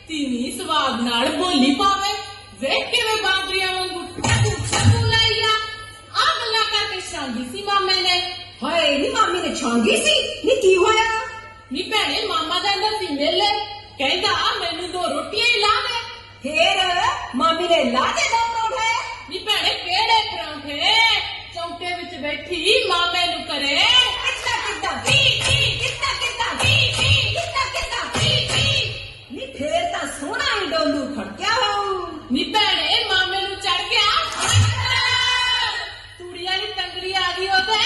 ਤੀਵੀਂ ਸਵਾਦ ਨਾਲ ਬੋਲੀ ਪਾਵੇ। ਵੇਖ ਕਿਵੇਂ ਬਾਂਦਰੀਆਂ ਵਾਂਗੂ ਟਕੂ ਲਾਈ ਆ। ਆ ਗੱਲਾਂ ਕਰਕੇ ਛਾਂਗੀ ਸੀ ਮਾਮੇ ਨੇ। ਹਾਏ ਨੀ ਮਾਮੀ ਨੇ ਛਾਂਗੀ ਸੀ? ਨੀ ਕੀ ਹੋਇਆ? ਨੀ ਭੈਣੇ ਮਾਮਾ ਦਾ ਅੰਦਰ ਸੀ ਮੇਲੇ, ਕਹਿੰਦਾ ਮੈਨੂੰ 2 ਰੋਟੀਆਂ ਹੀ ਲਾ ਦੇ। ਫੇਰ ਮਾਮੀ ਨੇ ਲਾ ਦੇ 2 ਪਰੌਂਠੇ। ਨੀ ਭੈਣੇ ਕਿਹੜੇ ਪਰੌਂਠੇ? ਚੌਂਕੇ ਵਿੱਚ ਬੈਠੀ ਮਾਮੇ ਨੂੰ ਕਰੇ ਨੀ ਫੇਰ ਤਾਂ ਸੋਹਣਾ ਹੀ ਡੋਲੂ ਖੜਕਿਆ ਹੋਊ। ਨੀ ਭੈਣੇ ਮਾਮੇ ਨੂੰ ਚੜ ਗਿਆ ਤੂੜੀਆਂ ਦੀ ਤੰਗੜੀ ਆ ਗਈ ਉਹਦੇ।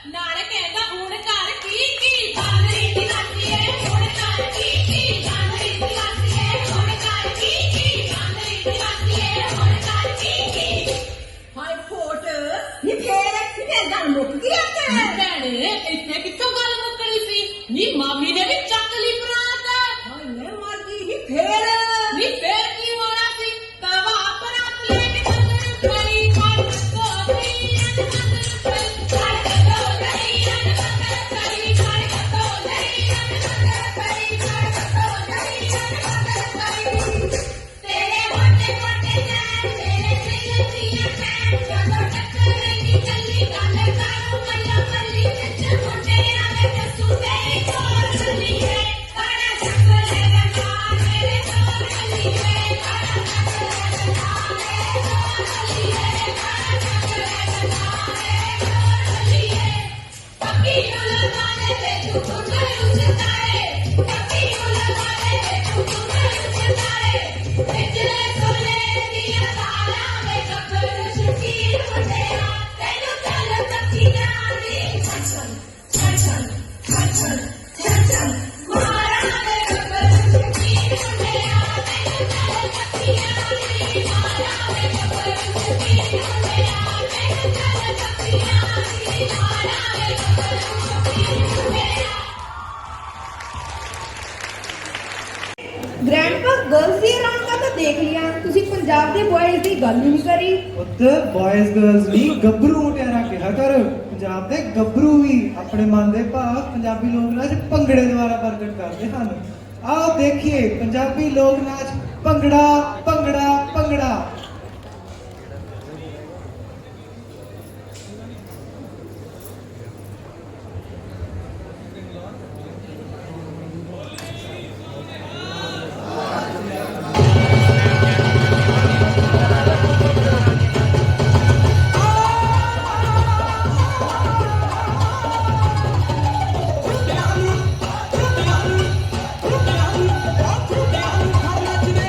ਨਾਲੇ ਕਹਿੰਦਾ ਹੁਣ ਘਰ ਕੀ ਬਾਂਦਰੀ ਦੀ ਲਾਤੀ ਏ, ਹੁਣ ਘਰ ਕੀ ਬਾਂਦਰੀ ਦੀ ਲਾਤੀ ਏ, ਹੁਣ ਘਰ ਕੀ ਬਾਂਦਰੀ ਦੀ ਲਾਤੀ ਏ, ਹੁਣ ਘਰ ਕੀ। ਹਾਏ ਫੋਟ ਨੀ ਫੇਰ ਗੱਲ ਮੁੱਕ ਗਈ ਤੇ ਭੈਣੇ ਇੱਥੇ ਕਿੱਥੋਂ ਗੱਲ ਮੁੱਕਣੀ ਸੀ? ਨੀ ਮਾਮੀ ਨੇ ਵੀ ਚੱਕ ਲਈ ਬਰਾਤ। ਹਾਏ ਮੈਂ ਮਰ ਗਈ। ਨੀ ਫੇਰ ਕੀ ਹੋਣਾ ਸੀ? ਤਵਾ ਬਰਾਤ ਲੈ ਕੇ ਅੰਦਰ ਖੜੀ ਖੜ ਕੋ ਗਈ ਅੰਦਰ ਖੜੀ ਖੜ ਕੋ ਗਈ ਅੰਦਰ ਖੜੀ ਖੜ ਕੋ ਗਈ ਅੰਦਰ ਖੜੀ ਖੜ ਕੋ ਗਈ ਅੰਦਰ ਖੜੀ। ਤੇਰੇ ਮੋਟੇ ਮੋਟੇ ਨੈਣ ਤੇਰੇ ਦਿਲ ਦੀਆਂ ਭੈਣ ਜਦੋਂ ਟੱਕਰੇਗੀ ਚੱਲੀ ਗੱਲ ਕਰੂ ਮੱਲਾ ਮੱਲੀ ਵਿੱਚ ਮੁੰਡਿਆਂ ਦੇ ਦੱਸੂ ਤੇਰੀ ਕੋਲ ਚੱਲੀ ਏ ਕਾਣਾ ਸ਼ਕਲ ਹੈ ਗਾਣਾ ਮੇਰੇ ਕੋਲ ਚੱਲੀ ਏ ਕਾਣਾ ਸ਼ਕਲ ਹੈ ਗਾਣਾ ਮੇਰੇ ਕੋਲ ਚੱਲੀ ਏ ਕਾਣਾ ਸ਼ਕਲ ਹੈ ਗਾਣਾ ਮੇਰੇ ਕੋਲ ਚੱਲੀ ਏ। ਪੱਕੀ ਨੂੰ ਲਗਾਣੇ ਤੇ ਤੂੰ ਕੁੰਡਲ ਉਚਤਾਏ, ਪੱਕੀ ਨੂੰ ਲਗਾਣੇ ਤੇ ਤੂੰ ਕੁੰਡਲ ਉਚਤਾਏ। ਵਿਚਲੇ ਸੋਨੇ ਦੀਆਂ ਤਾਰਾਂ ਵੇ ਕੱਪੜ ਸ਼ਕੀਰ ਮੁੰਡਿਆ ਤੈਨੂੰ ਚੱਲ ਤੱਕੀ ਜਾਂਦੀ ਛੱਛਣ ਛੱਛਣ ਛੱਛਣ ਛੱਛਣ ਮਾਰਾਂ ਵੇ ਕੱਪੜ ਸ਼ਕੀਰ ਮੁੰਡਿਆ ਤੈਨੂੰ ਚੱਲ ਤੱਕੀ ਜਾਂਦੀ ਮਾਰਾਂ ਵੇ ਕੱਪੜ ਸ਼ਕੀਰ ਮੁੰਡਿਆ ਤੈਨੂੰ ਚੱਲ ਤੱਕੀ ਜਾਂਦੀ ਮਾਰਾਂ ਵੇ ਕੱਪੜ ਸ਼ਕੀਰ ਮੁੰਡਿਆ। ग्रैंडपा गर्ल्स ਦੀ ਅਰਾਊਂਡ का तो देख लिया, ਤੁਸੀਂ ਪੰਜਾਬ ਦੇ ਬॉयਜ਼ ਦੀ ਗੱਲ ਹੀ ਨਹੀਂ ਕਰੀ। ਉੱਤੇ ਬॉयਜ਼ ਗਰਲਸ ਨਹੀਂ ਗੱਭਰੂ ਮੁਟਿਆਰਾਂ ਕਿਹਾ ਕਰ। ਪੰਜਾਬ ਦੇ ਗੱਭਰੂ ਵੀ ਆਪਣੇ ਮਨ ਦੇ ਭਾਵ ਪੰਜਾਬੀ ਲੋਕ ਨਾਚ ਭੰਗੜੇ ਦੁਆਰਾ ਪ੍ਰਗਟ ਕਰਦੇ ਹਨ। ਆਓ ਦੇਖੀਏ ਪੰਜਾਬੀ ਲੋਕ ਨਾਚ ਭੰਗੜਾ ਭੰਗੜਾ ਭੰਗੜਾ।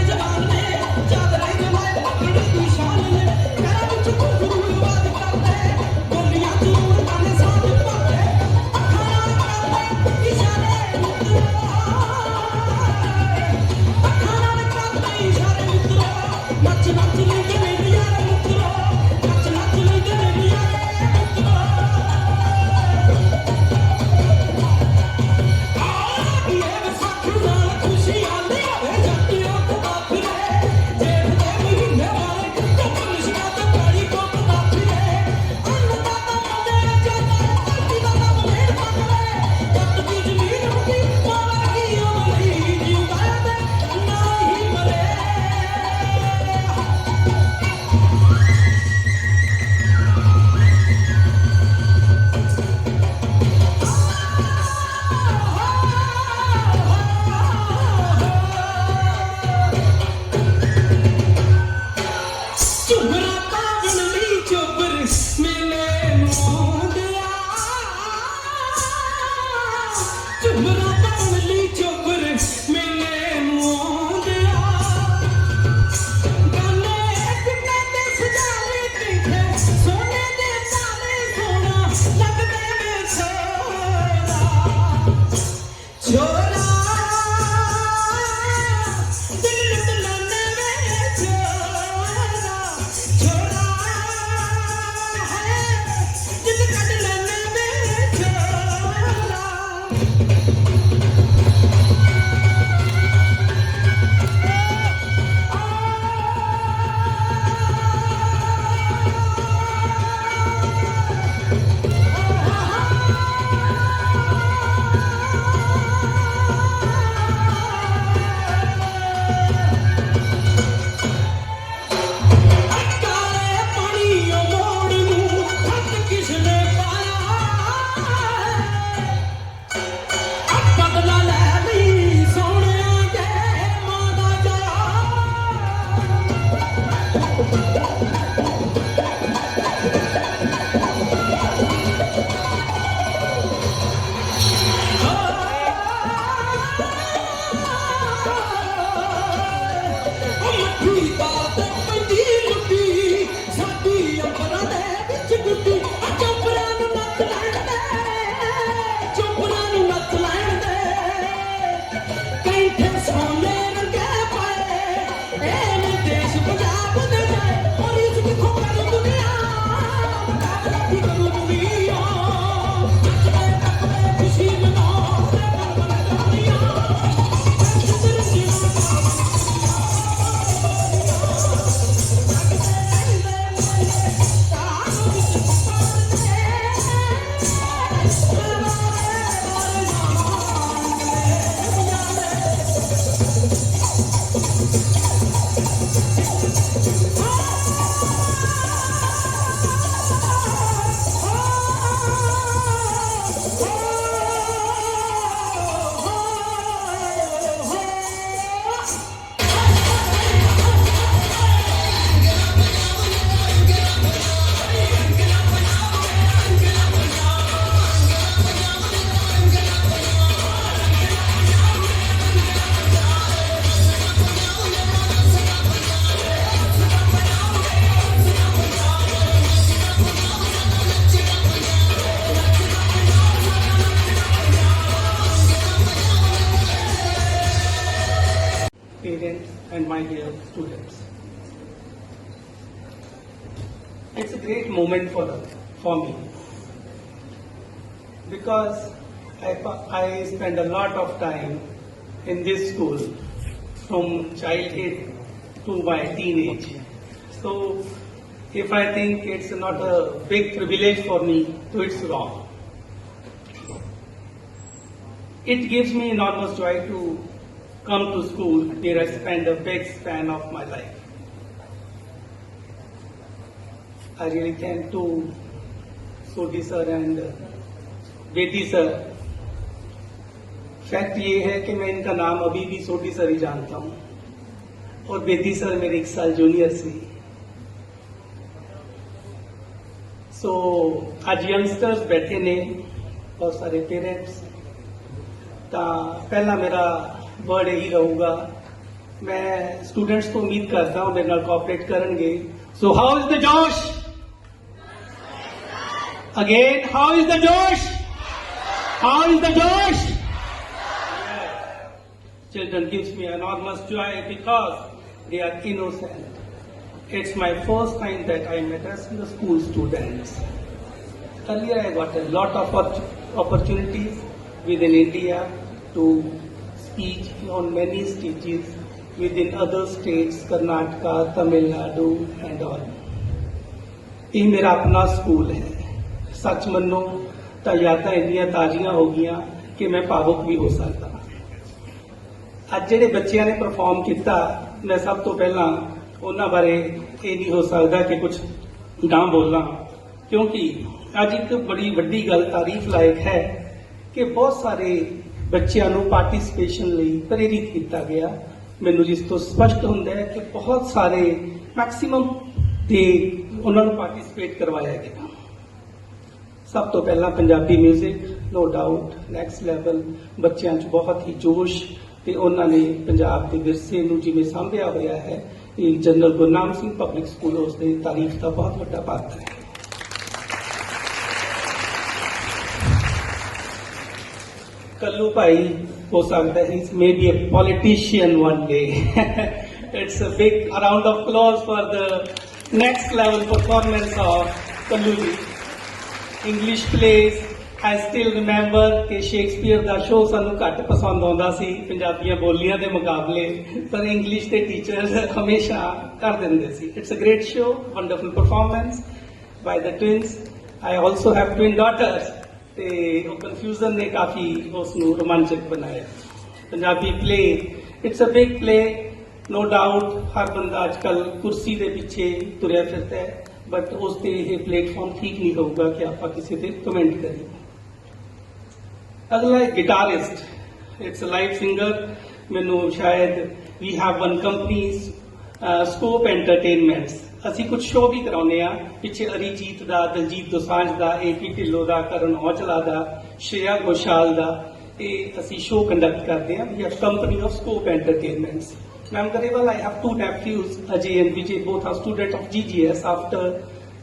जवान ने चादर parents, and my dear students. It's a great moment for me because I spend a lot of time in this school from childhood to my teenage. So if I think it's not a big privilege for me, so it's wrong. It gives me enormous joy to come to school where I spend a big span of my life. I really thank to Sodhi sir and बेटी sir. Fact ये है कि मैं इनका नाम अभी भी सोडी sir ही जानता हूँ और बेटी सर मेरे 1 साल जूनियर सी. सो आज यंगस्टर्स बैठे ने बहुत सारे पेरेंट्स ਤਾਂ ਪਹਿਲਾ ਮੇਰਾ ਵਰਡ ਇਹੀ ਰਹੂਗਾ. ਮੈਂ ਸਟੂਡੈਂਟਸ ਤੋਂ ਉਮੀਦ ਕਰਦਾ ਹਾਂ ਮੇਰੇ ਨਾਲ ਕੋਆਪਰੇਟ ਕਰਨਗੇ. So how is the Josh again, how is the Josh, how is the Josh. Children gives me enormous joy because they are innocent. It's my first time that I met as the school students. Earlier I got a lot of opportunities within India to speak on many stages within other states, Karnataka, Tamil Nadu and all. ये मेरा अपना school है. सच मनो तो यादां इन्नियां ताज़ियां हो गईयां कि मैं भावुक भी हो सकता. ਅੱਜ ਜਿਹੜੇ ਬੱਚਿਆਂ ਨੇ ਪਰਫਾਰਮ ਕੀਤਾ, ਮੈਂ ਸਭ ਤੋਂ ਪਹਿਲਾਂ ਉਹਨਾਂ ਬਾਰੇ ਇਹ ਨਹੀਂ ਹੋ ਸਕਦਾ ਕਿ ਕੁਝ ਨਾ ਬੋਲਾਂ, ਕਿਉਂਕਿ ਅੱਜ ਇੱਕ ਬੜੀ ਵੱਡੀ ਗੱਲ ਤਾਰੀਫ ਲਾਇਕ ਹੈ ਕਿ ਬਹੁਤ ਸਾਰੇ ਬੱਚਿਆਂ ਨੂੰ ਪਾਰਟਿਸਿਪੇਸ਼ਨ ਲਈ ਪ੍ਰੇਰਿਤ ਕੀਤਾ ਗਿਆ. ਮੈਨੂੰ ਜਿਸ ਤੋਂ ਸਪਸ਼ਟ ਹੁੰਦਾ ਹੈ ਕਿ ਬਹੁਤ ਸਾਰੇ ਮੈਕਸਿਮਮ ਤੇ ਉਹਨਾਂ ਨੂੰ ਪਾਰਟਿਸਿਪੇਟ ਕਰਵਾਇਆ ਗਿਆ. ਸਭ ਤੋਂ ਪਹਿਲਾਂ Punjabi music no doubt next level, ਬੱਚਿਆਂ 'ਚ ਬਹੁਤ ਹੀ ਜੋਸ਼ ਤੇ ਉਹਨਾਂ ਨੇ ਪੰਜਾਬ ਦੇ ਵਿਰਸੇ ਨੂੰ ਜਿਵੇਂ ਸਾਂਭਿਆ ਹੋਇਆ ਹੈ. ਇਹ general Gurnam Singh public school ਉਸ ਦੇ ਤਾਰੀਫ ਦਾ ਬਹੁਤ ਵੱਡਾ ਪਾਤਰ ਹੈ. ਕੱਲੂ ਭਾਈ ਹੋ ਸਕਦਾ ਹੈ may be a politician one day. It's a big round of applause for the next level performance of Kallu ji. English plays I still remember ਕਿ ਸ਼ੇਕਸਪੀਅਰ ਦਾ ਸ਼ੋਅ ਸਾਨੂੰ ਘੱਟ ਪਸੰਦ ਆਉਂਦਾ ਸੀ ਪੰਜਾਬੀਆਂ ਬੋਲੀਆਂ ਦੇ ਮੁਕਾਬਲੇ, ਪਰ ਇੰਗਲਿਸ਼ ਦੇ ਟੀਚਰਸ ਹਮੇਸ਼ਾ ਕਰ ਦਿੰਦੇ ਸੀ. It's a great show, wonderful performance by the twins. I also have twin daughters ਤੇ ਉਹ ਕਨਫਿਊਜ਼ਨ ਨੇ ਕਾਫੀ ਉਸ ਨੂੰ ਰੋਮਾਂਚਕ ਬਣਾਇਆ. Punjabi play it's a big play, no doubt. ਹਰ ਬੰਦਾ ਅੱਜ ਕੱਲ੍ਹ ਕੁਰਸੀ ਦੇ ਪਿੱਛੇ ਤੁਰਿਆ ਫਿਰਦਾ ਹੈ, ਬਟ ਉਸ ਤੇ ਇਹ ਪਲੇਟਫਾਰਮ ਠੀਕ ਨਹੀਂ ਹੋਊਗਾ ਕਿ ਆਪਾਂ ਕਿਸੇ ਤੇ ਕਮੈਂਟ ਕਰੀਏ. ਅਗਲਾ guitarist, it's a live singer. ਮੈਨੂੰ ਸ਼ਾਇਦ we have one company Scope entertainments. ਅਸੀਂ ਕੁਝ ਸ਼ੋਅ ਵੀ ਕਰਾਉਂਦੇ ਆ ਪਿੱਛੇ ਅਰੀਜੀਤ ਦਾ, ਦਲਜੀਤ ਦੋਸਾਂਝ ਦਾ, ਏਪੀ ਢਿੱਲੋਂ ਦਾ, ਕਰਨ ਔਜਲਾ ਦਾ, ਸ਼੍ਰੇਆ ਘੋਸ਼ਾਲ ਦਾ, ਇਹ ਅਸੀਂ ਸ਼ੋਅ ਕੰਡਕਟ ਕਰਦੇ ਆ। We have company of Scope entertainments. Ma'am Garewal, I have two nephews, Ajay and Vijay, both are students of GGS. After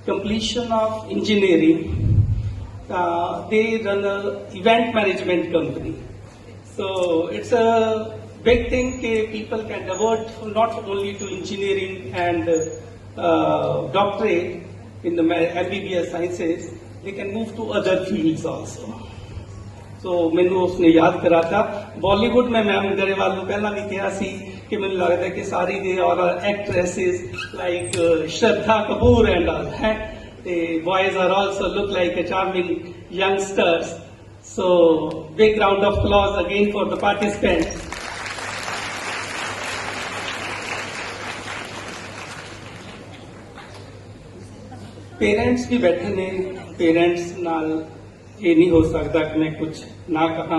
completion of engineering, they run a event management company. So it's a big thing that people can divert not only to engineering and doctorate in the MBBS sciences, they can move to other fields also. ਸੋ ਮੈਨੂੰ ਉਸਨੇ ਯਾਦ ਕਰਾਤਾ। ਬਾਲੀਵੁੱਡ ਮੈਂ ma'am Grewal ਨੂੰ ਪਹਿਲਾਂ ਵੀ ਕਿਹਾ ਸੀ ਕਿ ਮੈਨੂੰ ਲੱਗਦਾ ਕਿ ਸਾਰੀ ਦੇ ਔਰ ਐਕਟ੍ਰੈਸਿਸ ਲਾਈਕ ਸ਼ਰਧਾ ਕਪੂਰ ਐਂਡ ਆਲ ਹੈ ਤੇ boys are also look like a charming youngsters. So big round of applause again for the participants. Parents भी बैठे ने, पेरेंट्स नाल ये नहीं हो सकता कि मैं कुछ ना कहा।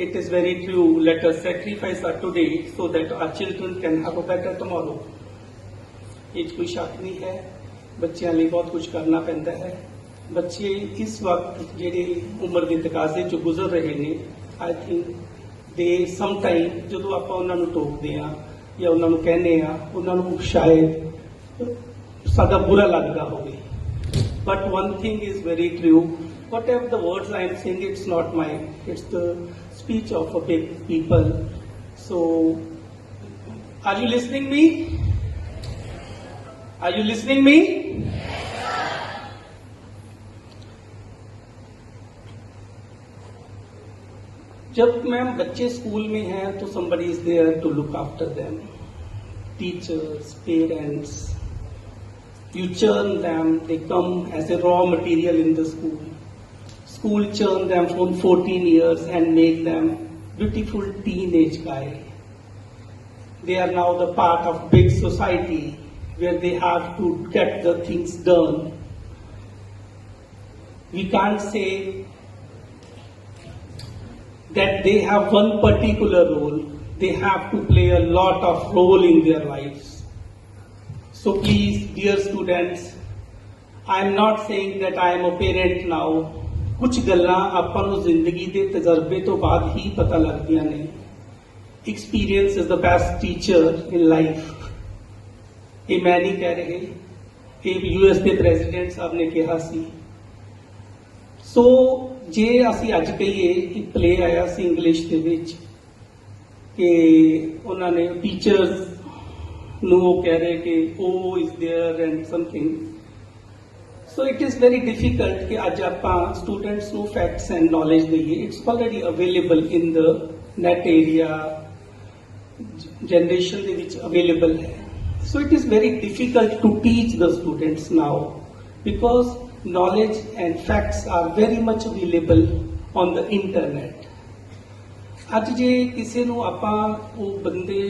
It is very true, let us sacrifice our today so that our children can have a better tomorrow. ये कोई शक नहीं है, बच्चों लिए बहुत कुछ करना पैंदा है। बच्चे इस वक्त जेडे उम्र के तकाजे चो गुजर रहे ने, I think they some time जो आप उन्होंने टोकते हैं या उन्होंने कहने उन्होंने शायद सादा बुरा लगता हो। But one thing is very true, whatever the words I am saying, it's not mine, it's the speech of a big people. So are you listening me? Are you listening me? जब ma'am बच्चे school में हैं तो somebody is there to look after them, teachers, parents, you churn them, they come as a raw material in the school. School churn them from 14 years and make them beautiful teenage guy. They are now the part of big society where they have to get the things done. We can't say that they have one particular role. They have to play a lot of role in their lives. So please, dear students, I am not saying that I am a parent now. कुछ गल्लां आपां नूं जिंदगी के तजर्बे तो बाद ही पता लगदियां ने। Experience is the best teacher in life. ये मैं नहीं कह रहे, ये यूएस के प्रेजिडेंट साहब ने कहा सी। सो जे असी अज कहिए एक प्ले आया सी इंग्लिश दे विच कि उन्होंने टीचर्स नूं वो कह रहे कि O is there and something. So it is very difficult कि आज आप students को facts and knowledge देंगे। It's already available in the net area, generation they which available है। So it is very difficult to teach the students now because knowledge and facts are very much available on the internet। ਅੱਜ जे किसी ਨੂੰ ਆਪਾਂ ਉਹ ਬੰਦੇ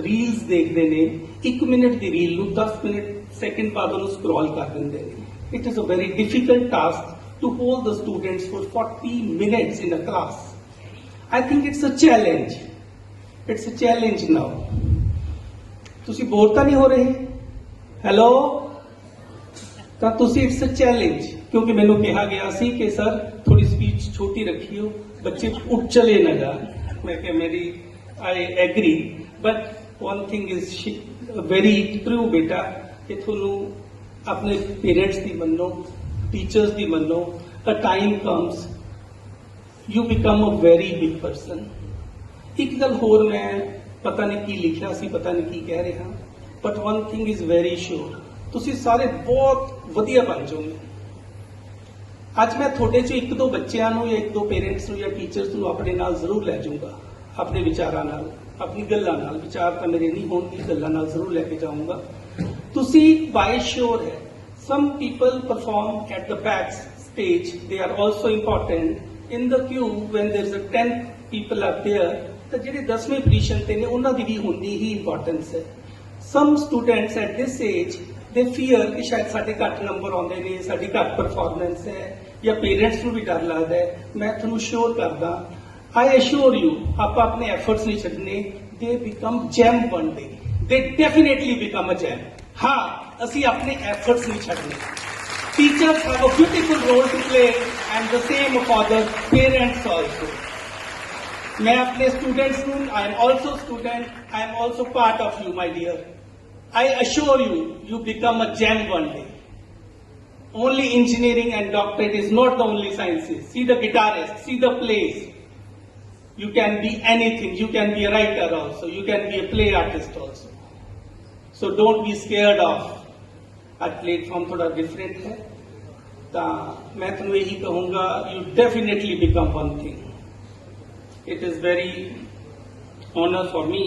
reels ਦੇਖਦੇ ਨੇ, 1 minute ਦੀ reel ਨੂੰ 10 ਮਿੰਟ ਸੈਕਿੰਡ ਬਾਅਦ ਉਹਨੂੰ ਸਕਰੋਲ ਕਰ ਦਿੰਦੇ ਨੇ। It is a very difficult task to hold the students for 40 minutes in a class. I think it's a challenge. It's a challenge now. ਤੁਸੀਂ ਬੋਰ ਤਾਂ ਨਹੀਂ ਹੋ ਰਹੇ? ਹੈਲੋ? ਤਾਂ ਤੁਸੀਂ it's a challenge ਕਿਉਂਕਿ ਮੈਨੂੰ ਕਿਹਾ ਗਿਆ ਸੀ ਕਿ ਸਰ ਥੋੜੀ ਸਪੀਚ ਛੋਟੀ ਰੱਖਿਓ, ਬੱਚੇ ਉੱਠ ਚਲੇ ਨਾ ਜਾਣ। ਮੈਂ ਕਿਹਾ ਮੇਰੀ I agree, but one thing is very true ਬੇਟਾ ਕਿ ਤੁਹਾਨੂੰ अपने पेरेंट्स की मनो, टीचर्स की मनो, a time comes you become a very big person। एक गल होर मैं पता नहीं की लिखा सी, पता नहीं की कह रहा, but one thing is very sure, तुसी सारे बहुत वधिया बन जाओगे। आज मैं थोड़े चो 1-2 बच्चों नूं या 1-2 पेरेंट्स नूं या टीचर्स नूं अपने नाल जरूर लै जाऊंगा, अपने विचारां नाल, अपनी गल्लां नाल। विचार तो मेरे नहीं होणगे, गल्लां नाल जरूर लैके जाऊंगा। तुसी बाय श्योर है, some people perform at the back stage, they are also important in the queue when there is a 10 people are there, ਤਾਂ ਜਿਹੜੇ 10ਵੇਂ ਪੋਜੀਸ਼ਨ ਤੇ ਨੇ ਉਹਨਾਂ ਦੀ ਵੀ ਹੁੰਦੀ ਹੀ ਇੰਪੋਰਟੈਂਸ ਹੈ। some students at this age they fear ਕਿ ਸ਼ਾਇਦ ਸਾਡੇ ਘੱਟ ਨੰਬਰ ਆਉਂਦੇ ਨੇ, ਸਾਡੀ ਘੱਟ ਪਰਫਾਰਮੈਂਸ ਹੈ, ਜਾਂ ਪੇਰੈਂਟਸ ਨੂੰ ਵੀ ਡਰ ਲੱਗਦਾ ਹੈ। ਮੈਂ ਤੁਹਾਨੂੰ ਸ਼ੋਰ ਕਰਦਾ, I assure you, ਆਪਾਂ ਆਪਣੇ ਐਫਰਟਸ ਨਹੀਂ ਛੱਡਣੇ। they become gem one day, they definitely become a gem। हाँ, ਅਸੀਂ ਆਪਣੇ efforts नहीं ਛੱਡਣੇ. Teachers have a beautiful role to play and the same for the parents also. मैं अपने students ਨੂੰ, I am also student, I am also part of you, my dear. I assure you, you become a gem one day. Only engineering and doctorate is not the only sciences. See the guitarist, see the plays. You can be anything. You can be a writer also. You can be a play artist also. So don't be scared of. आज platform थोड़ा different है, तो मैं तुम्हें यही कहूंगा, you definitely become one thing. It is very honour for me.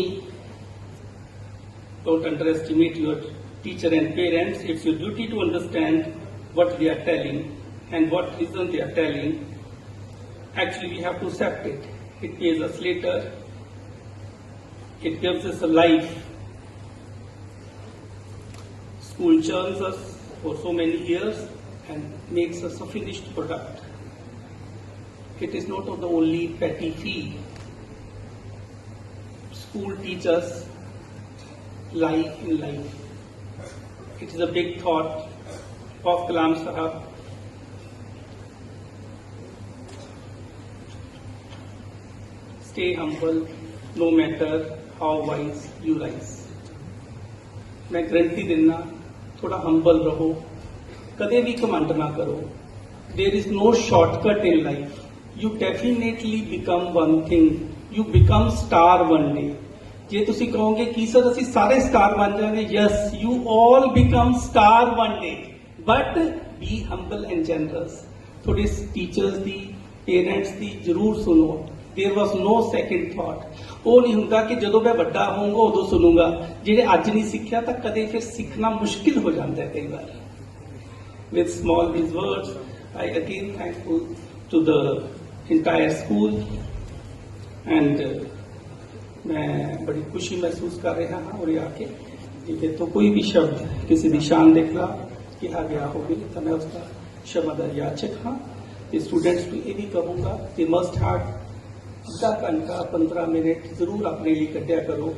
Don't underestimate your teacher and parents. It's your duty to understand what they are telling and what reason they are telling. Actually, we have to accept it. It pays us later. It gives us a life. School churns us for so many years and makes us a finished product. It is not the only petty fee. School teaches life in life. It is a big thought of Kalam Sahab. Stay humble no matter how wise you rise. मैं guarantee देना, थोड़ा humble रहो, कदे भी command ना करो. There is no shortcut in life. You definitely become one thing. You become star one day. ਜੇ ਤੁਸੀਂ ਕਹੋਗੇ ਕਿ ਸਰ ਅਸੀਂ ਸਾਰੇ ਸਟਾਰ ਬਣ ਜਾਵਾਂਗੇ, yes, you all become star one day. But be humble and generous. थोड़े टीचर्स दी, parents दी जरूर सुनो. There was no second thought. ਉਹ ਨਹੀਂ ਹੁੰਦਾ ਕਿ ਜਦੋਂ ਮੈਂ ਵੱਡਾ ਹੋਊਂਗਾ ਉਦੋਂ ਸੁਣੂਗਾ. ਜਿਹੜੇ ਅੱਜ ਨਹੀਂ ਸਿੱਖਿਆ ਤਾਂ ਕਦੇ ਫਿਰ ਸਿੱਖਣਾ ਮੁਸ਼ਕਿਲ ਹੋ ਜਾਂਦਾ ਹੈ ਕਈ ਵਾਰ. With small these words, I again thankful to the entire school and मैं बड़ी खुशी महसूस कर रहा हाँ और आके कि तो कोई भी शब्द किसी भी शान के खिलाफ कहा गया होगी तो मैं उसका क्षमा याचक हाँ. स्टूडेंट्स को ये भी कहूँगा कि मस्ट हैव आधा घंटा 15 मिनट जरूर अपने लिए कटिया करो.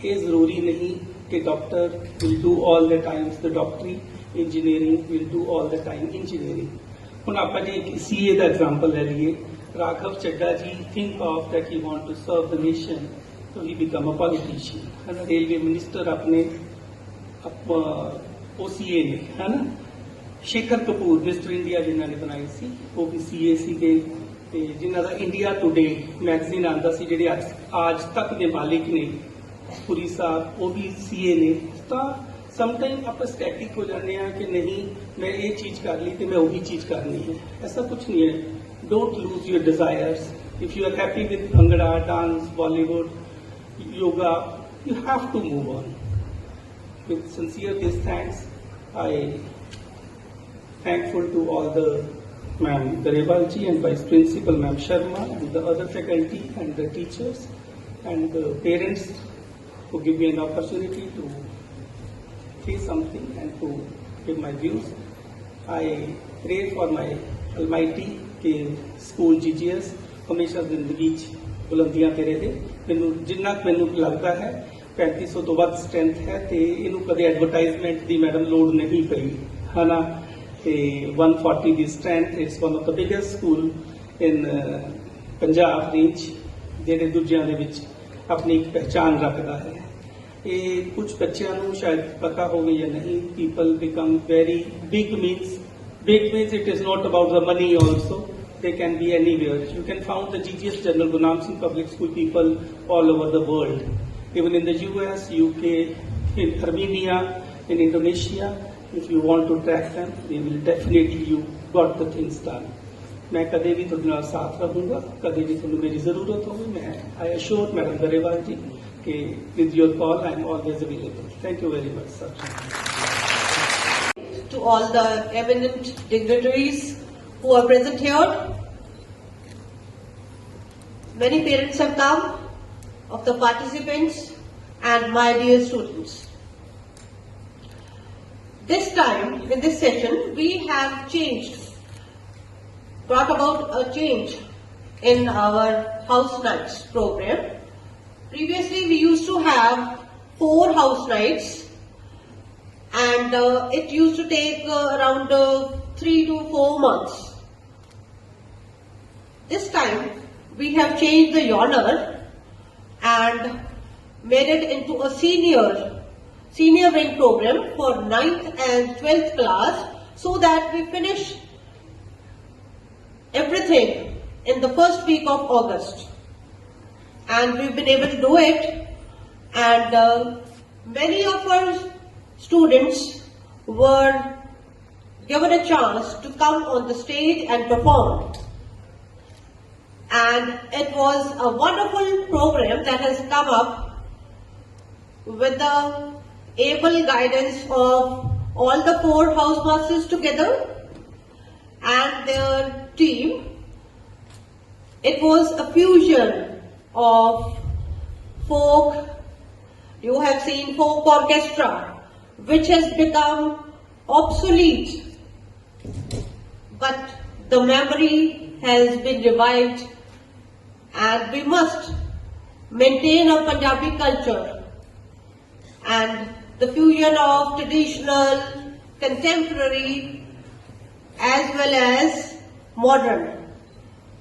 ये जरूरी नहीं कि doctor will do all the times the डॉक्टरी, engineering will do all the time engineering. हम आप CA का एग्जाम्पल ले लिए. Raghav Chadha ji think of that he want to serve the nation, तो he become a politician. Railway minister अपने OCA ने, है ना. शेखर कपूर मिस्टर इंडिया जिन्होंने बनाई सी, वो भी CA सीगे. जिन्हों का इंडिया टुडे मैगजीन आता सी, जिहड़े आज तक के मालिक ने पुरी साहब, वो भी CA ने. तो समटाइम आप स्टैटिक हो जाते हैं कि नहीं मैं ये चीज कर ली तो मैं वही चीज करनी है. ऐसा कुछ नहीं है. Don't lose your desires. If you are happy with bhangra, dance, Bollywood, yoga, you have to move on. With sincere thanks, I thankful to all the Ma'am Garewal ji and Vice Principal Ma'am Sharma and the other faculty and the teachers and the parents who give me an opportunity to say something and to give my views. I pray for my Almighty कि school GGS हमेशा जिंदगी बुलंदियां ते रहे. मैनू जिन्ना मैनू लगता है 3500 तो वध स्ट्रेंथ है तो इनू कदे एडवरटाइजमेंट की मैडम लोड़ नहीं पई है ना. 140 the strength. It's one of the biggest school in Punjab range ਜਿਹੜੇ ਦੂਜਿਆਂ ਦੇ ਵਿੱਚ ਆਪਣੀ ਇੱਕ ਪਹਿਚਾਨ ਰੱਖਦਾ ਹੈ. ਇਹ ਕੁਝ ਬੱਚਿਆਂ ਨੂੰ ਸ਼ਾਇਦ ਪਤਾ ਹੋਵੇ ਜਾਂ ਨਹੀਂ. People become very big means it is not about the money also. They can be anywhere. You can find the GGS General Ghulam Singh Public School people all over the world, even in the US, UK, in Armenia, in Indonesia. If you want to track them, they will definitely you got the things done. मैं कदे भी तुहाडे नाल साथ रहूँगा, कदे भी तुहानू मेरी जरूरत होवे. मैं I assure Madam Garewal ji कि with your call I am always available. Thank you very much, sir. To all the eminent dignitaries who are present here. Many parents have come, of the participants and my dear students. This time, in this session, we have brought about a change in our House Nights program. Previously, we used to have 4 House Nights and it used to take around 3 to 4 months. This time we have changed the genre and made it into a senior wing program for 9th and 12th class, so that we finish everything in the first week of August. And we've been able to do it, and many of our students were given a chance to come on the stage and perform. And it was a wonderful program that has come up with the able guidance of all the 4 housemasters together and their team. It was a fusion of folk. You have seen folk orchestra, which has become obsolete, but the memory has been revived, and we must maintain our Punjabi culture. And the fusion of traditional, contemporary, as well as modern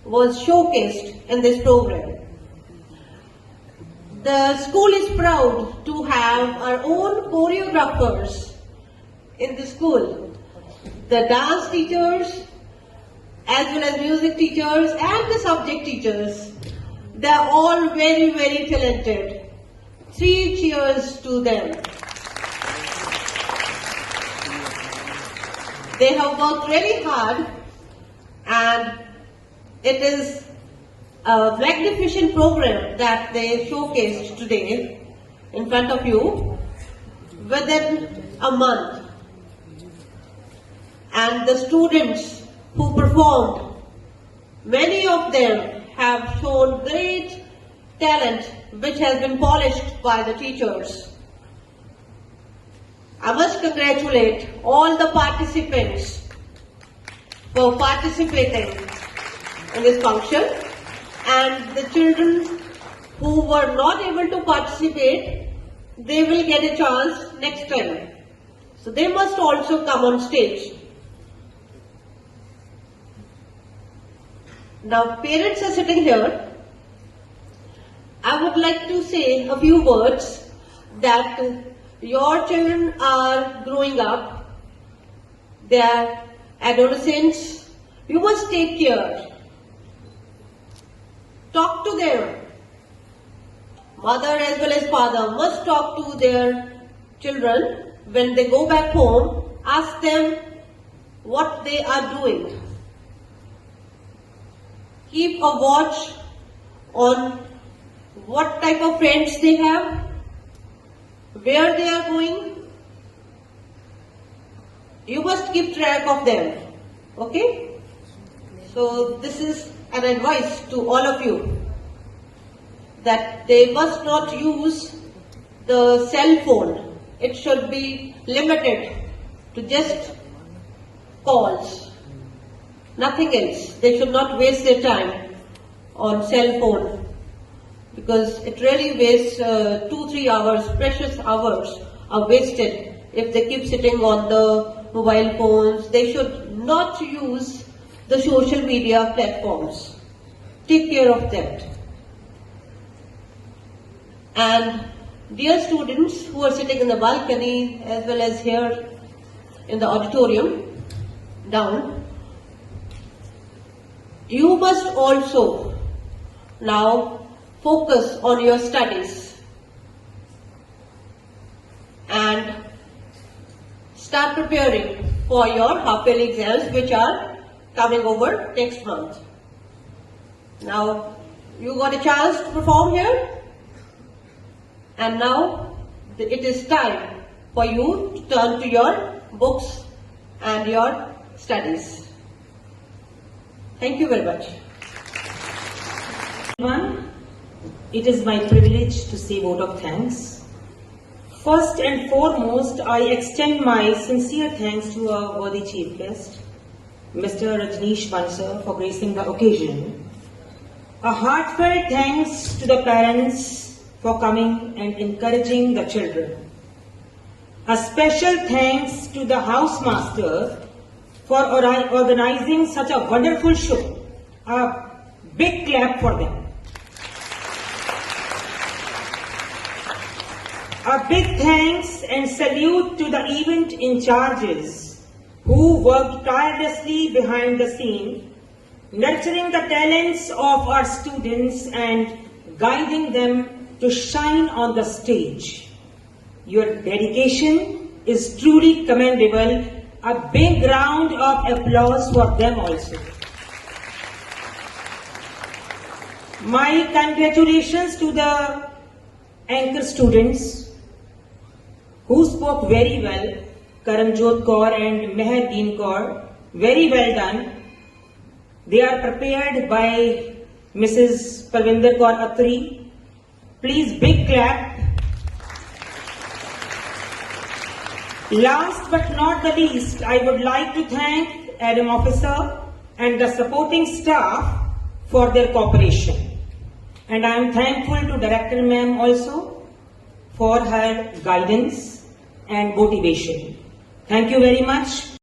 was showcased in this program. The school is proud to have our own choreographers in the school. The dance teachers, as well as music teachers and the subject teachers, they are all very, very talented. 3 cheers to them. They have worked really hard, and it is a magnificent program that they showcased today in front of you within a month. And the students who performed, many of them have shown great talent which has been polished by the teachers. I must congratulate all the participants for participating in this function, and the children who were not able to participate, they will get a chance next time. So they must also come on stage. Now parents are sitting here. I would like to say a few words that your children are growing up. They are adolescents. You must take care. Talk to them. Mother as well as father must talk to their children when they go back home. Ask them what they are doing. Keep a watch on what type of friends they have, where they are going. You must keep track of them. Okay? So this is an advice to all of you, that they must not use the cell phone. It should be limited to just calls, nothing else. They should not waste their time on cell phone, because it really wastes 2-3 hours, precious hours are wasted if they keep sitting on the mobile phones. They should not use the social media platforms. Take care of that. And dear students who are sitting in the balcony as well as here in the auditorium down, you must also now focus on your studies and start preparing for your half-yearly exams, which are coming over next month. Now, you got a chance to perform here, and now it is time for you to turn to your books and your studies. Thank you very much. Everyone, it is my privilege to say vote of thanks. First and foremost, I extend my sincere thanks to our worthy chief guest, Mr. Rajneesh Bansal, for gracing the occasion. A heartfelt thanks to the parents for coming and encouraging the children. A special thanks to the housemaster for organizing such a wonderful show. A big clap for them. A big thanks and salute to the event in charges who worked tirelessly behind the scene, nurturing the talents of our students and guiding them to shine on the stage. Your dedication is truly commendable. A big round of applause for them also. My congratulations to the anchor students who spoke very well, Karanjot Kaur and Meherdeen Kaur, very well done. They are prepared by Mrs. Parvinder Kaur Atri. Please, big clap. Last but not the least, I would like to thank Adam Officer and the supporting staff for their cooperation. And I am thankful to Director Ma'am also for her guidance and motivation. Thank you very much.